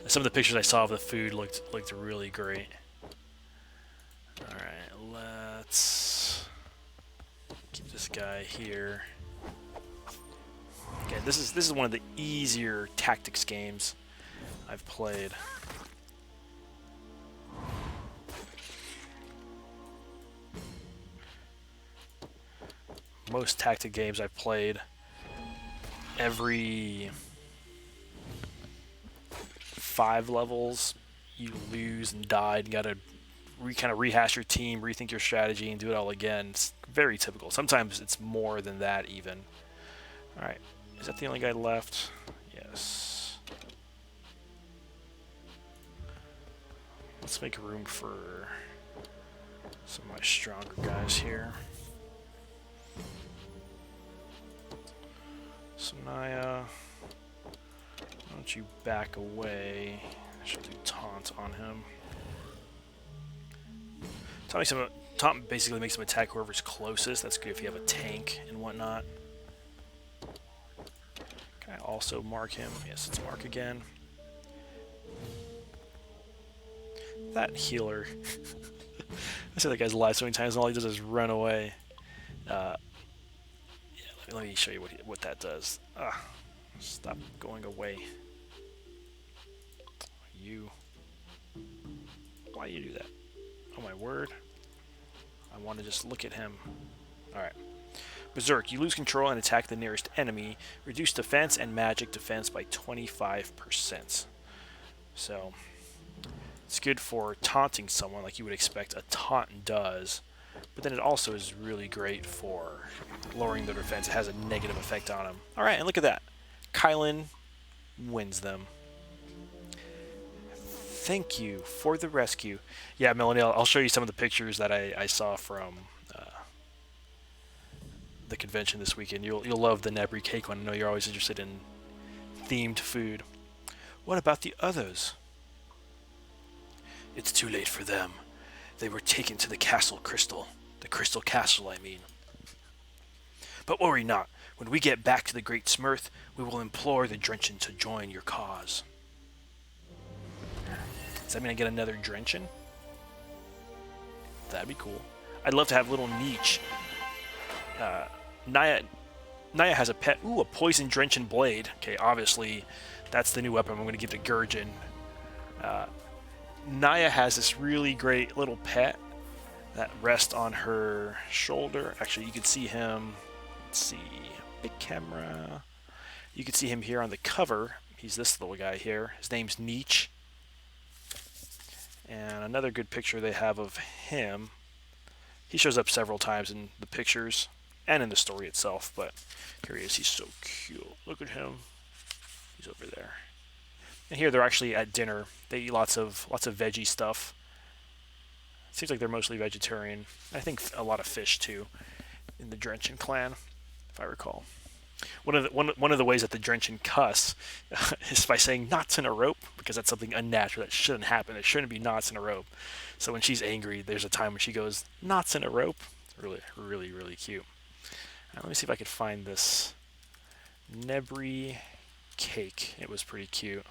S1: Some of the pictures I saw of the food looked really great. All right, let's keep this guy here. Okay, this is one of the easier tactics games I've played. Most tactic games I've played, every 5 levels you lose and die and gotta kind of rehash your team, rethink your strategy, and do it all again. It's very typical. Sometimes it's more than that even. Alright, is that the only guy left? Yes. Let's make room for some of my stronger guys here. So Naya, why don't you back away? I should do taunt on him. Taunt basically makes him attack whoever's closest. That's good if you have a tank and whatnot. Can I also mark him? Yes, let's mark again. That healer. I say that guy's alive so many times and all he does is run away. Yeah, let me show you what that does. Stop going away. You. Why you do that? Oh my word. I want to just look at him. Alright. Berserk. You lose control and attack the nearest enemy. Reduce defense and magic defense by 25%. So, it's good for taunting someone like you would expect a taunt does. But then it also is really great for lowering their defense. It has a negative effect on them. Alright, and look at that. Kylan wins them. Thank you for the rescue. Yeah, Melanie, I'll show you some of the pictures that I saw from the convention this weekend. You'll love the Nebri cake one. I know you're always interested in themed food. What about the others? It's too late for them. They were taken to the castle Crystal. The Crystal Castle, I mean. But worry not. When we get back to the Great Smurth, we will implore the Drenchen to join your cause. Does that mean I get another Drenchen? That'd be cool. I'd love to have little Niche. Naya has a pet. Ooh, a Poison Drenchen Blade. Okay, obviously, that's the new weapon I'm going to give to Gurjin. Naya has this really great little pet that rests on her shoulder. Actually, you can see him. Let's see. Big camera. You can see him here on the cover. He's this little guy here. His name's Niche. And another good picture they have of him. He shows up several times in the pictures and in the story itself, but here he is. He's so cute. Look at him. He's over there. And here they're actually at dinner. They eat lots of veggie stuff. It seems like they're mostly vegetarian. I think a lot of fish too in the Drenchen clan, if I recall. One of the ways that the Drenchen cuss is by saying knots in a rope, because that's something unnatural that shouldn't happen. There shouldn't be knots in a rope. So when she's angry, there's a time when she goes knots in a rope. It's really, really, really cute. Let me see if I could find this Nebri cake. It was pretty cute.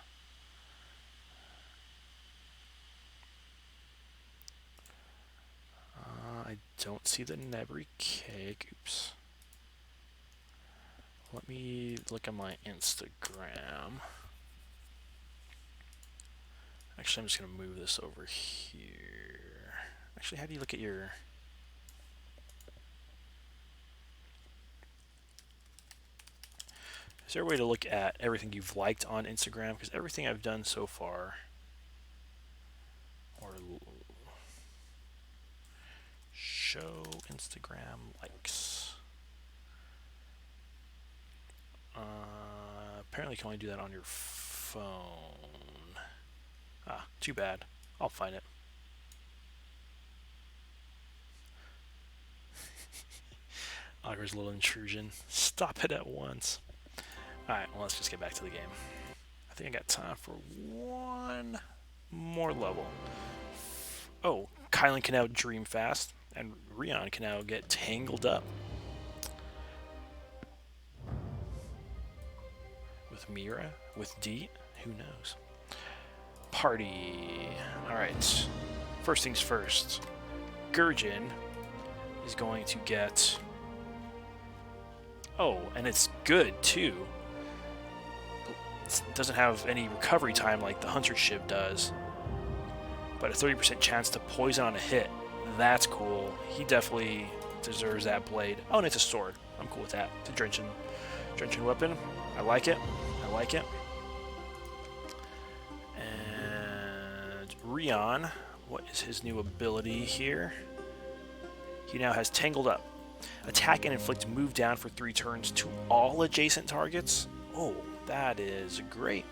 S1: I don't see the Nebri cake. Oops. Let me look at my Instagram. Actually, I'm just going to move this over here. Actually, how do you look at your... Is there a way to look at everything you've liked on Instagram? Because everything I've done so far... Or... Show Instagram likes... apparently you can only do that on your phone. Too bad. I'll find it. Augur's little intrusion. Stop it at once. Alright, well, let's just get back to the game. I think I got time for one more level. Oh, Kylan can now dream fast, and Rion can now get tangled up. With Mire? With D? Who knows? Party. Alright. First things first. Gurjin is going to get... Oh, and it's good, too. It doesn't have any recovery time like the Hunter Shiv does. But a 30% chance to poison on a hit. That's cool. He definitely deserves that blade. Oh, and it's a sword. I'm cool with that. It's a Drenchen weapon. I like it. I like it. And Rion, what is his new ability here? He now has Tangled Up. Attack and inflict move down for 3 turns to all adjacent targets. Oh, that is great.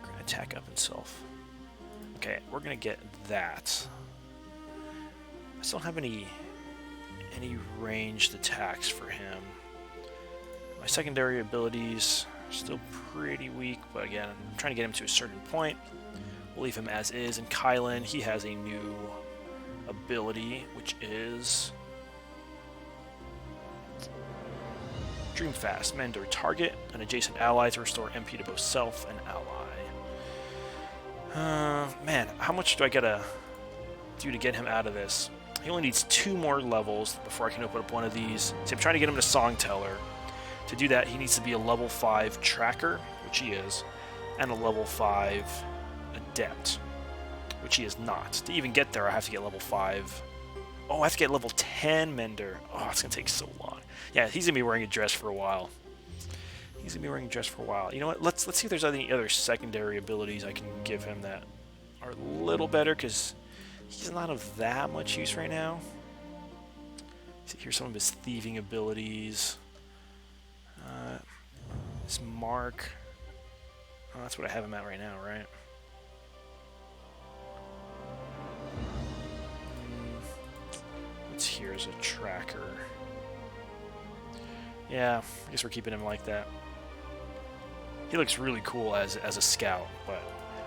S1: Gonna attack up himself. Okay, we're gonna get that. I still don't have any ranged attacks for him. My secondary abilities are still pretty weak, but again, I'm trying to get him to a certain point. We'll leave him as is. And Kylan, he has a new ability, which is Dream Fast. Mender. Target an adjacent ally to restore MP to both self and ally. Man, how much do I gotta do to get him out of this? He only needs 2 more levels before I can open up one of these. See, I'm trying to get him to Songteller. To do that, he needs to be a level 5 tracker, which he is, and a level 5 adept, which he is not. To even get there, I have to get level 5. Oh, I have to get level 10 Mender. Oh, it's going to take so long. Yeah, he's going to be wearing a dress for a while. He's going to be wearing a dress for a while. You know what? Let's see if there's any other secondary abilities I can give him that are a little better, because he's not of that much use right now. See, here's some of his thieving abilities. His mark. Oh, that's what I have him at right now, right? What's here as a tracker? Yeah, I guess we're keeping him like that. He looks really cool as a scout, but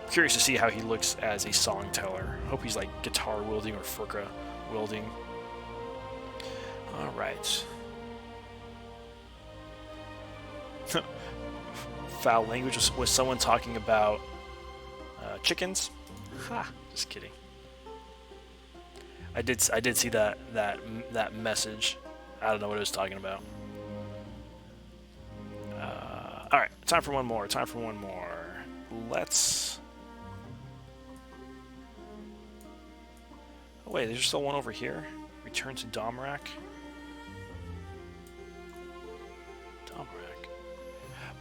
S1: I'm curious to see how he looks as a song teller. Hope he's like guitar wielding or furka wielding. All right. Foul language was someone talking about chickens? Ha! Just kidding. I did see that message. I don't know what it was talking about. All right, time for one more. Time for one more. Let's. Oh wait, there's still one over here. Return to Domrak.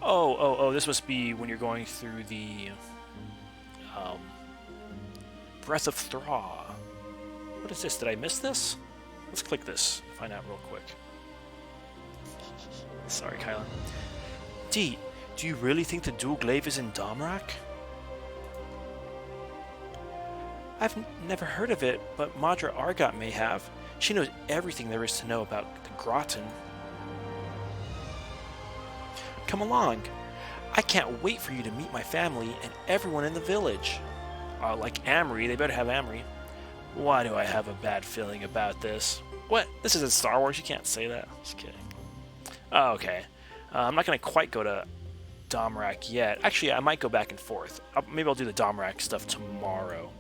S1: Oh, this must be when you're going through the Breath of Thraw. What is this? Did I miss this? Let's click this. Find out real quick. Sorry, Kylan. D, do you really think the dual glaive is in Domrak? I've never heard of it, but Madra Argot may have. She knows everything there is to know about the Groton. Come along. I can't wait for you to meet my family and everyone in the village. Like Amory, they better have Amory. Why do I have a bad feeling about this? What? This isn't Star Wars, you can't say that. Just kidding. Oh, okay. I'm not going to quite go to Domrak yet. Actually, I might go back and forth. Maybe I'll do the Domrak stuff tomorrow.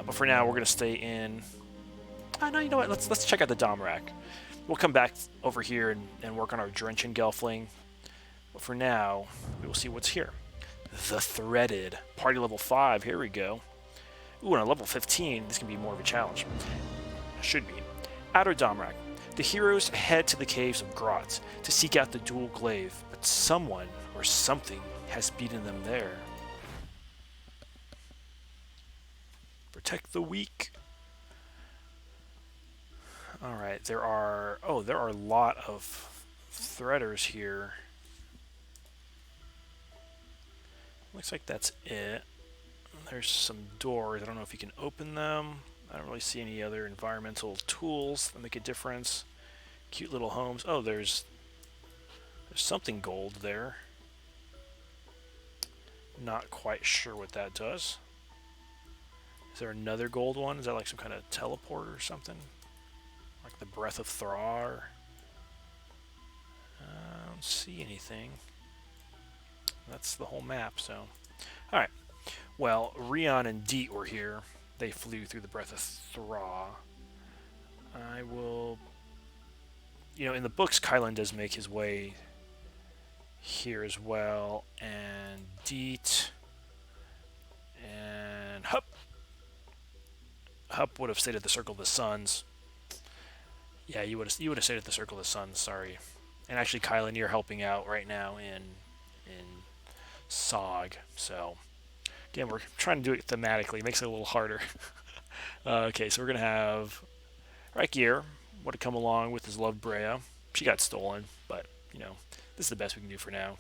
S1: But for now, we're going to stay in... no, you know what? Let's check out the Domrak. We'll come back over here and work on our Drench and Gelfling. But for now, we will see what's here. The Threaded. Party level 5. Here we go. Ooh, and a level 15. This can be more of a challenge. Should be. Outer Domrak. The heroes head to the caves of Grot to seek out the dual glaive, but someone or something has beaten them there. Protect the weak. Alright, there are a lot of threaders here. Looks like that's it. There's some doors. I don't know if you can open them. I don't really see any other environmental tools that make a difference. Cute little homes. Oh, there's something gold there. Not quite sure what that does. Is there another gold one? Is that like some kind of teleport or something? Like the Breath of Thraw? I don't see anything. That's the whole map, so... Alright. Well, Rion and Deet were here. They flew through the Breath of Thraw. I will... You know, in the books, Kylan does make his way here as well. And Deet... And Hup! Hup would have stayed at the Circle of the Suns. Yeah, you would have stayed at the Circle of the Suns, sorry. And actually, Kylan, you're helping out right now in SOG, so... Again, we're trying to do it thematically. It makes it a little harder. Okay, so we're going to have Reikier would have come along with his love Brea. She got stolen, but, you know, this is the best we can do for now.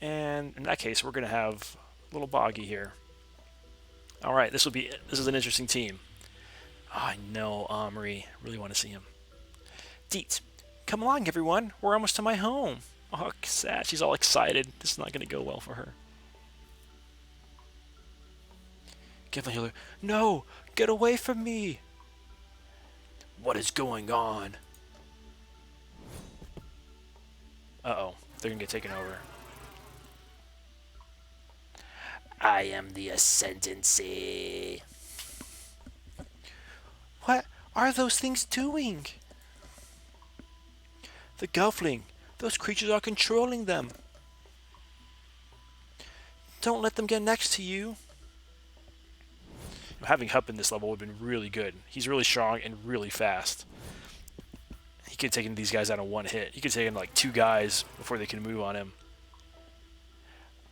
S1: And in that case, we're going to have little Boggy here. All right, this is an interesting team. Oh, I know, Omri. Really want to see him. Deet, come along, everyone. We're almost to my home. Oh, sad. She's all excited. This is not going to go well for her. Give a healer. No! Get away from me! What is going on? Uh-oh. They're going to get taken over. I am the Ascendancy. What are those things doing? The Gelfling. Those creatures are controlling them. Don't let them get next to you. Having Hup in this level would have been really good. He's really strong and really fast. He could have taken these guys out in one hit. He could have taken like 2 guys before they could move on him.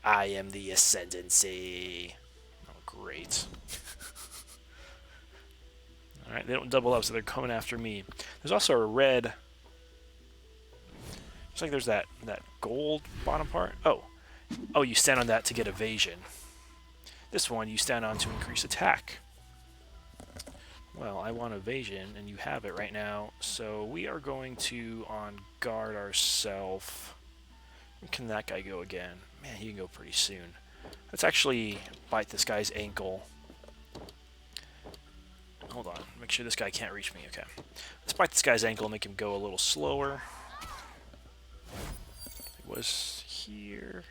S1: I am the Ascendancy. Oh, great. Alright, they don't double up, so they're coming after me. There's also a red... Looks like there's that gold bottom part. Oh, you stand on that to get evasion. This one you stand on to increase attack. Well, I want evasion, and you have it right now, so we are going to on guard ourselves. Where can that guy go again? Man, he can go pretty soon. Let's actually bite this guy's ankle. Hold on, make sure this guy can't reach me. Okay. Let's bite this guy's ankle and make him go a little slower. It was here.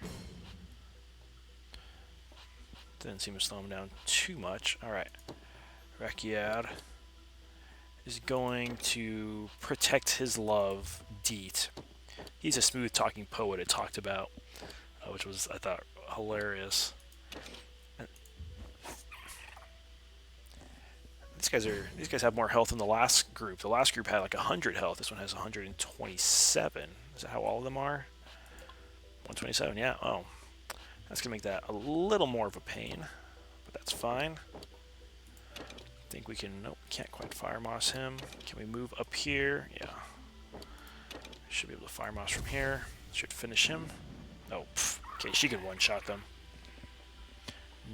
S1: Didn't seem to slow him down too much. Alright. Rakiad is going to protect his love, Deet. He's a smooth talking poet it talked about, which was, I thought, hilarious. And these guys have more health than the last group. The last group had like 100 health. This one has 127. Is that how all of them are? 127, yeah. Oh. That's going to make that a little more of a pain, but that's fine. I think we can... Nope, can't quite Fire Moss him. Can we move up here? Yeah. Should be able to Fire Moss from here. Should finish him. Oh, pff. Okay, she can one-shot them.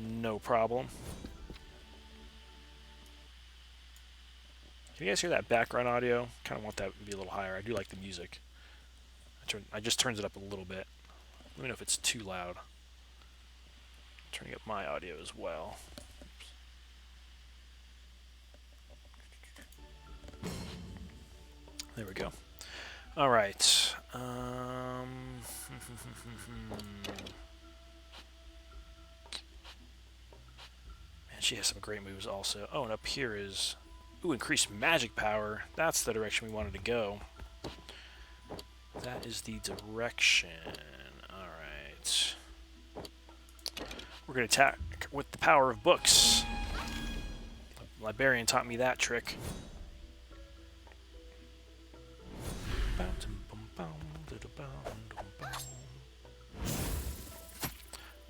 S1: No problem. Can you guys hear that background audio? Kind of want that to be a little higher. I do like the music. I just turned it up a little bit. Let me know if it's too loud. Turning up my audio as well. There we go. All right. Man, she has some great moves also. Oh, and up here is... Ooh, increased magic power. That's the direction we wanted to go. That is the direction. All right. We're going to attack with the power of books. The librarian taught me that trick.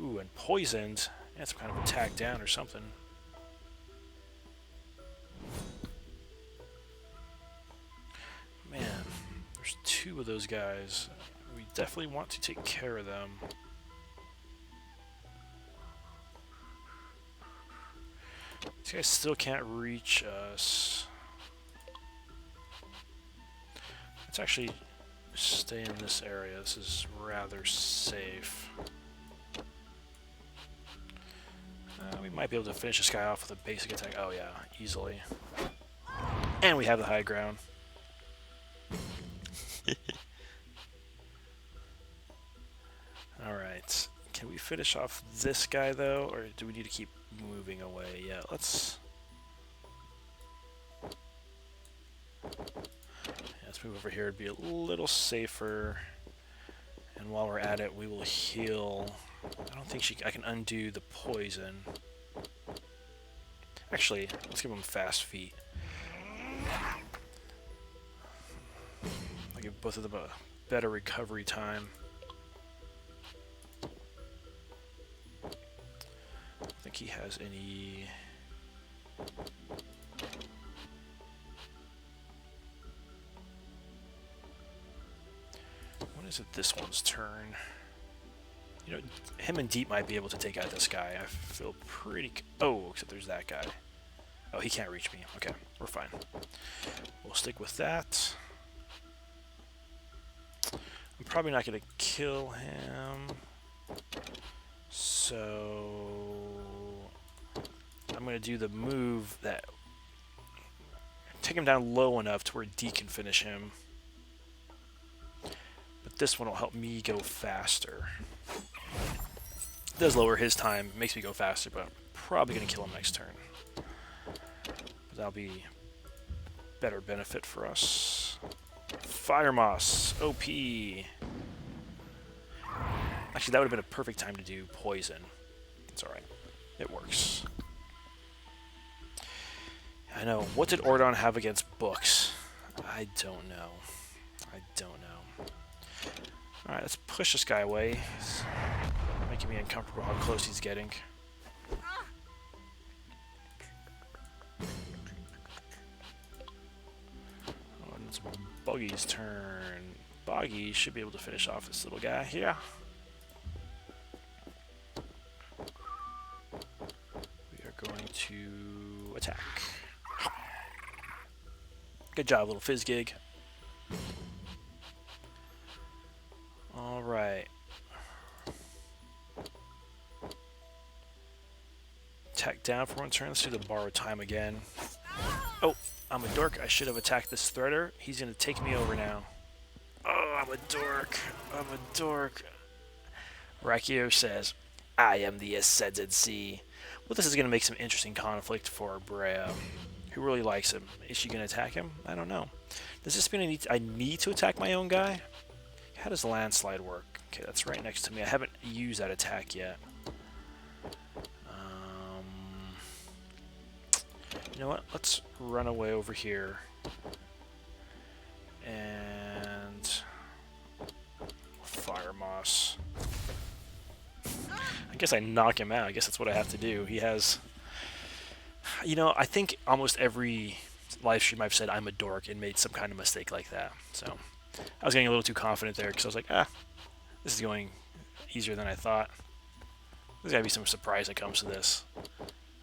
S1: Ooh, and poisoned. That's some kind of attack down or something. Man, there's 2 of those guys. We definitely want to take care of them. These guys still can't reach us. Let's actually stay in this area. This is rather safe. We might be able to finish this guy off with a basic attack. Oh yeah, easily. And we have the high ground. Alright. Can we finish off this guy though? Or do we need to keep moving away? Yeah, let's move over here. It'd be a little safer. And while we're at it, we will heal. I don't think I can undo the poison. Actually, let's give him fast feet. I'll give both of them a better recovery time. I don't think he has any... When is it this one's turn? You know, him and Deep might be able to take out this guy. I feel pretty... Oh, except there's that guy. Oh, he can't reach me. Okay, we're fine. We'll stick with that. I'm probably not going to kill him. So... I'm going to do the move that... Take him down low enough to where D can finish him. But this one will help me go faster. It does lower his time, makes me go faster, but I'm probably going to kill him next turn. But that'll be better benefit for us. Fire Moss, OP. Actually, that would have been a perfect time to do poison. It's alright. It works. I know. What did Ordon have against books? I don't know. I don't know. Alright, let's push this guy away. He's making me uncomfortable how close he's getting. Oh, and it's Buggy's turn. Buggy should be able to finish off this little guy here. We are going to attack. Good job, little fizz gig. Alright. Attack down for one turn. Let's do the borrowed time again. Oh, I'm a dork. I should have attacked this threader. He's going to take me over now. Oh, I'm a dork. I'm a dork. Rakio says, I am the Ascendancy. Well, this is going to make some interesting conflict for Brea, who really likes him. Is she going to attack him? I don't know. Does this mean I need to attack my own guy? How does landslide work? Okay, that's right next to me. I haven't used that attack yet. You know what? Let's run away over here. And fire moss. I guess I knock him out. I guess that's what I have to do. He has... You know, I think almost every live stream I've said I'm a dork and made some kind of mistake like that. So I was getting a little too confident there because I was like, this is going easier than I thought. There's got to be some surprise that comes to this.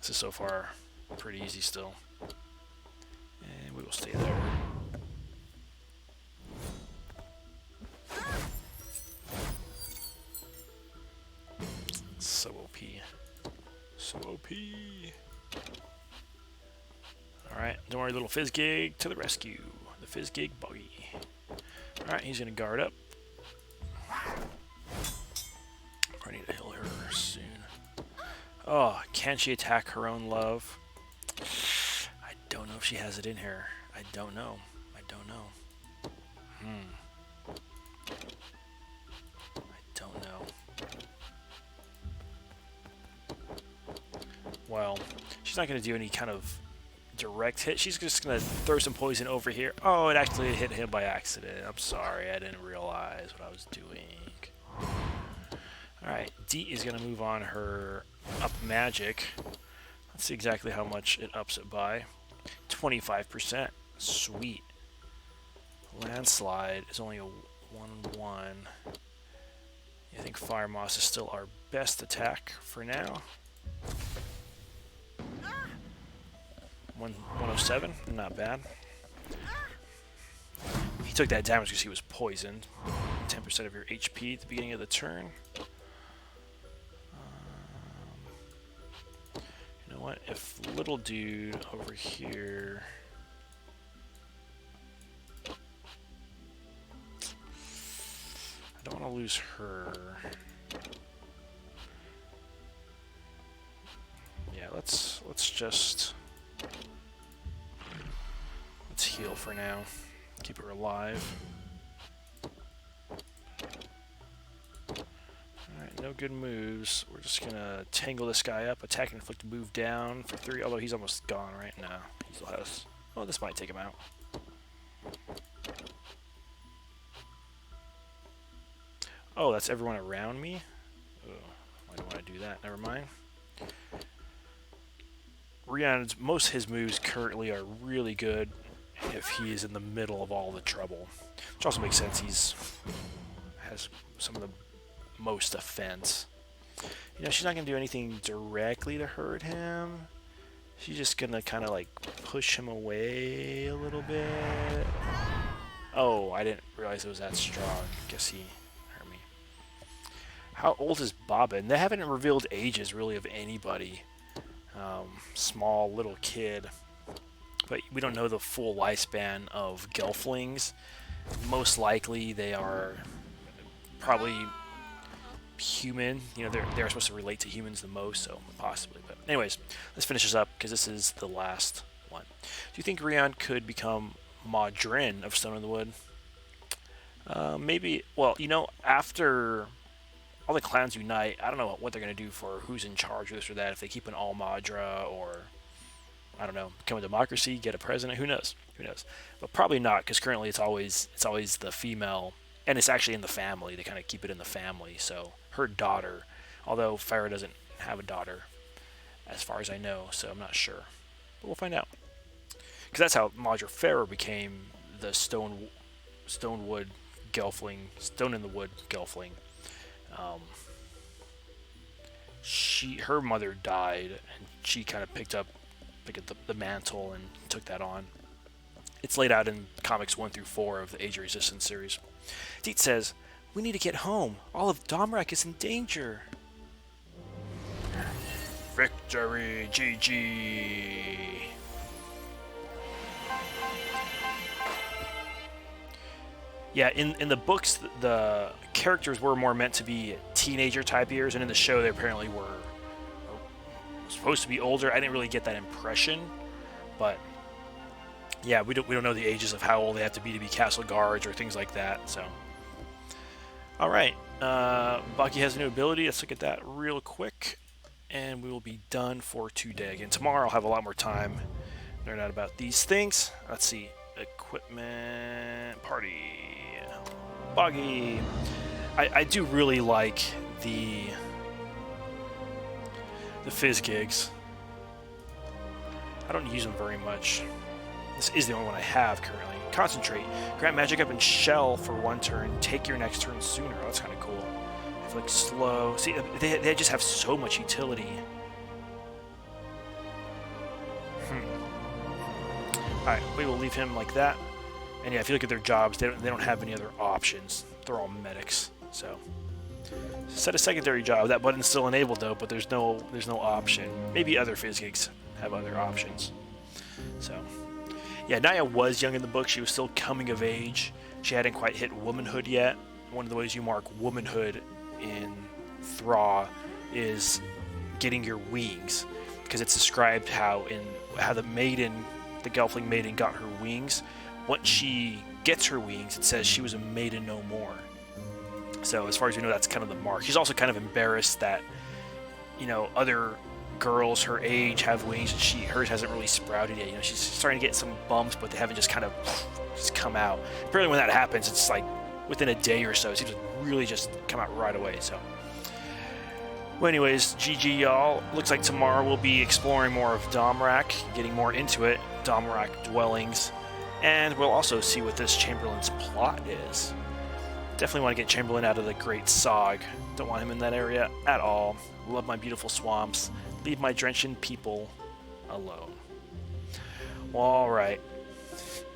S1: This is so far pretty easy still. And we will stay there. So OP. So OP. Alright, don't worry, little fizz gig to the rescue. The fizz gig Buggy. Alright, he's gonna guard up. I need to heal her soon. Oh, can she attack her own love? I don't know if she has it in her. I don't know. I don't know. I don't know. Well, she's not going to do any kind of direct hit. She's just going to throw some poison over here. Oh, it actually hit him by accident. I'm sorry. I didn't realize what I was doing. Alright, D is going to move on her up magic. Let's see exactly how much it ups it by. 25%. Sweet. Landslide is only a 1-1. I think Fire Moss is still our best attack for now. 107, not bad. He took that damage because he was poisoned. 10% of your HP at the beginning of the turn. You know what? If little dude over here... I don't want to lose her. Yeah, let's just... Let's heal for now. Keep her alive. Alright, no good moves. We're just gonna tangle this guy up. Attack and inflict move down for 3, although he's almost gone right now. He still has... Oh, this might take him out. Oh, that's everyone around me? Oh, I don't want to do that. Never mind. Rion's, most of his moves currently are really good if he is in the middle of all the trouble. Which also makes sense. Has some of the most offense. You know, she's not going to do anything directly to hurt him. She's just going to kind of like push him away a little bit. Oh, I didn't realize it was that strong. Guess he hurt me. How old is Bobbin? They haven't revealed ages really of anybody. Small little kid. But we don't know the full lifespan of Gelflings. Most likely they are probably human. You know, they're supposed to relate to humans the most, so possibly. But anyways, let's finish this up because this is the last one. Do you think Rion could become Modrin of Stone in the Wood? Maybe. Well, you know, after all the clans unite. I don't know what they're going to do for who's in charge of this or that. If they keep an All-Madra, or I don't know, become a democracy, get a president. Who knows? Who knows? But probably not, because currently it's always the female, and it's actually in the family. They kind of keep it in the family. So her daughter, although Farah doesn't have a daughter, as far as I know, so I'm not sure. But we'll find out. Because that's how Madra Farah became the Stonewood Gelfling, Stone in the Wood Gelfling. Her mother died, and she kind of picked up the mantle and took that on. It's laid out in comics 1 through 4 of the Age of Resistance series. Deet says, "We need to get home. All of Domrak is in danger." Victory, GG. Yeah, in the books, the characters were more meant to be teenager type years, and in the show they apparently were supposed to be older. I didn't really get that impression, but yeah, we don't know the ages of how old they have to be castle guards or things like that. So, all right, Baki has a new ability. Let's look at that real quick, and we will be done for today. Again, tomorrow I'll have a lot more time to learn out about these things. Let's see, equipment party. Buggy. I do really like the fizz gigs. I don't use them very much. This is the only one I have currently. Concentrate. Grant magic up and shell for 1 turn. Take your next turn sooner. Oh, that's kind of cool. I feel like slow. See, they just have so much utility. Alright, we will leave him like that. And yeah, if you look at their jobs, they don't have any other options. They're all medics. So set a secondary job. That button's still enabled though, but there's no option. Maybe other fizz gigs have other options. So yeah, Naya was young in the book. She was still coming of age. She hadn't quite hit womanhood yet. One of the ways you mark womanhood in Thra is getting your wings, because it's described how the maiden, the Gelfling maiden, got her wings. Once she gets her wings, it says she was a maiden no more. So as far as we know, that's kind of the mark. She's also kind of embarrassed that, you know, other girls her age have wings and hers hasn't really sprouted yet. You know, she's starting to get some bumps, but they haven't just kind of just come out. Apparently when that happens, it's like within a day or so. It seems to really just come out right away. So well, anyways, GG y'all. Looks like tomorrow we'll be exploring more of Domrak, getting more into it, Domrak dwellings. And we'll also see what this Chamberlain's plot is. Definitely want to get Chamberlain out of the Great Sog. Don't want him in that area at all. Love my beautiful swamps. Leave my drenching people alone. Well, alright.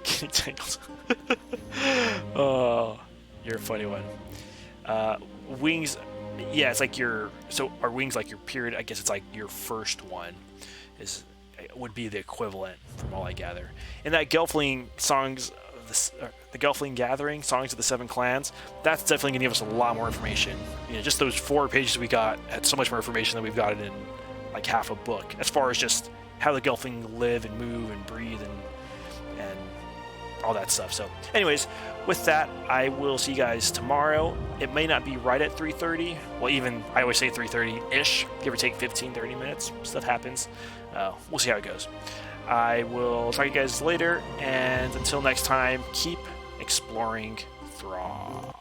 S1: Getting tangled. Oh, you're a funny one. Wings, yeah, it's like your... So are wings like your period? I guess it's like your first one would be the equivalent, from all I gather. In that Gelfling songs, the Gelfling Gathering, Songs of the Seven Clans, that's definitely going to give us a lot more information. You know, just those 4 pages we got had so much more information than we've gotten in like half a book, as far as just how the Gelfling live and move and breathe and all that stuff. So anyways, with that, I will see you guys tomorrow. It may not be right at 3:30. Well, even I always say 3:30-ish, give or take 15-30 minutes. Stuff happens. We'll see how it goes. I will talk to you guys later, and until next time, keep exploring Thra.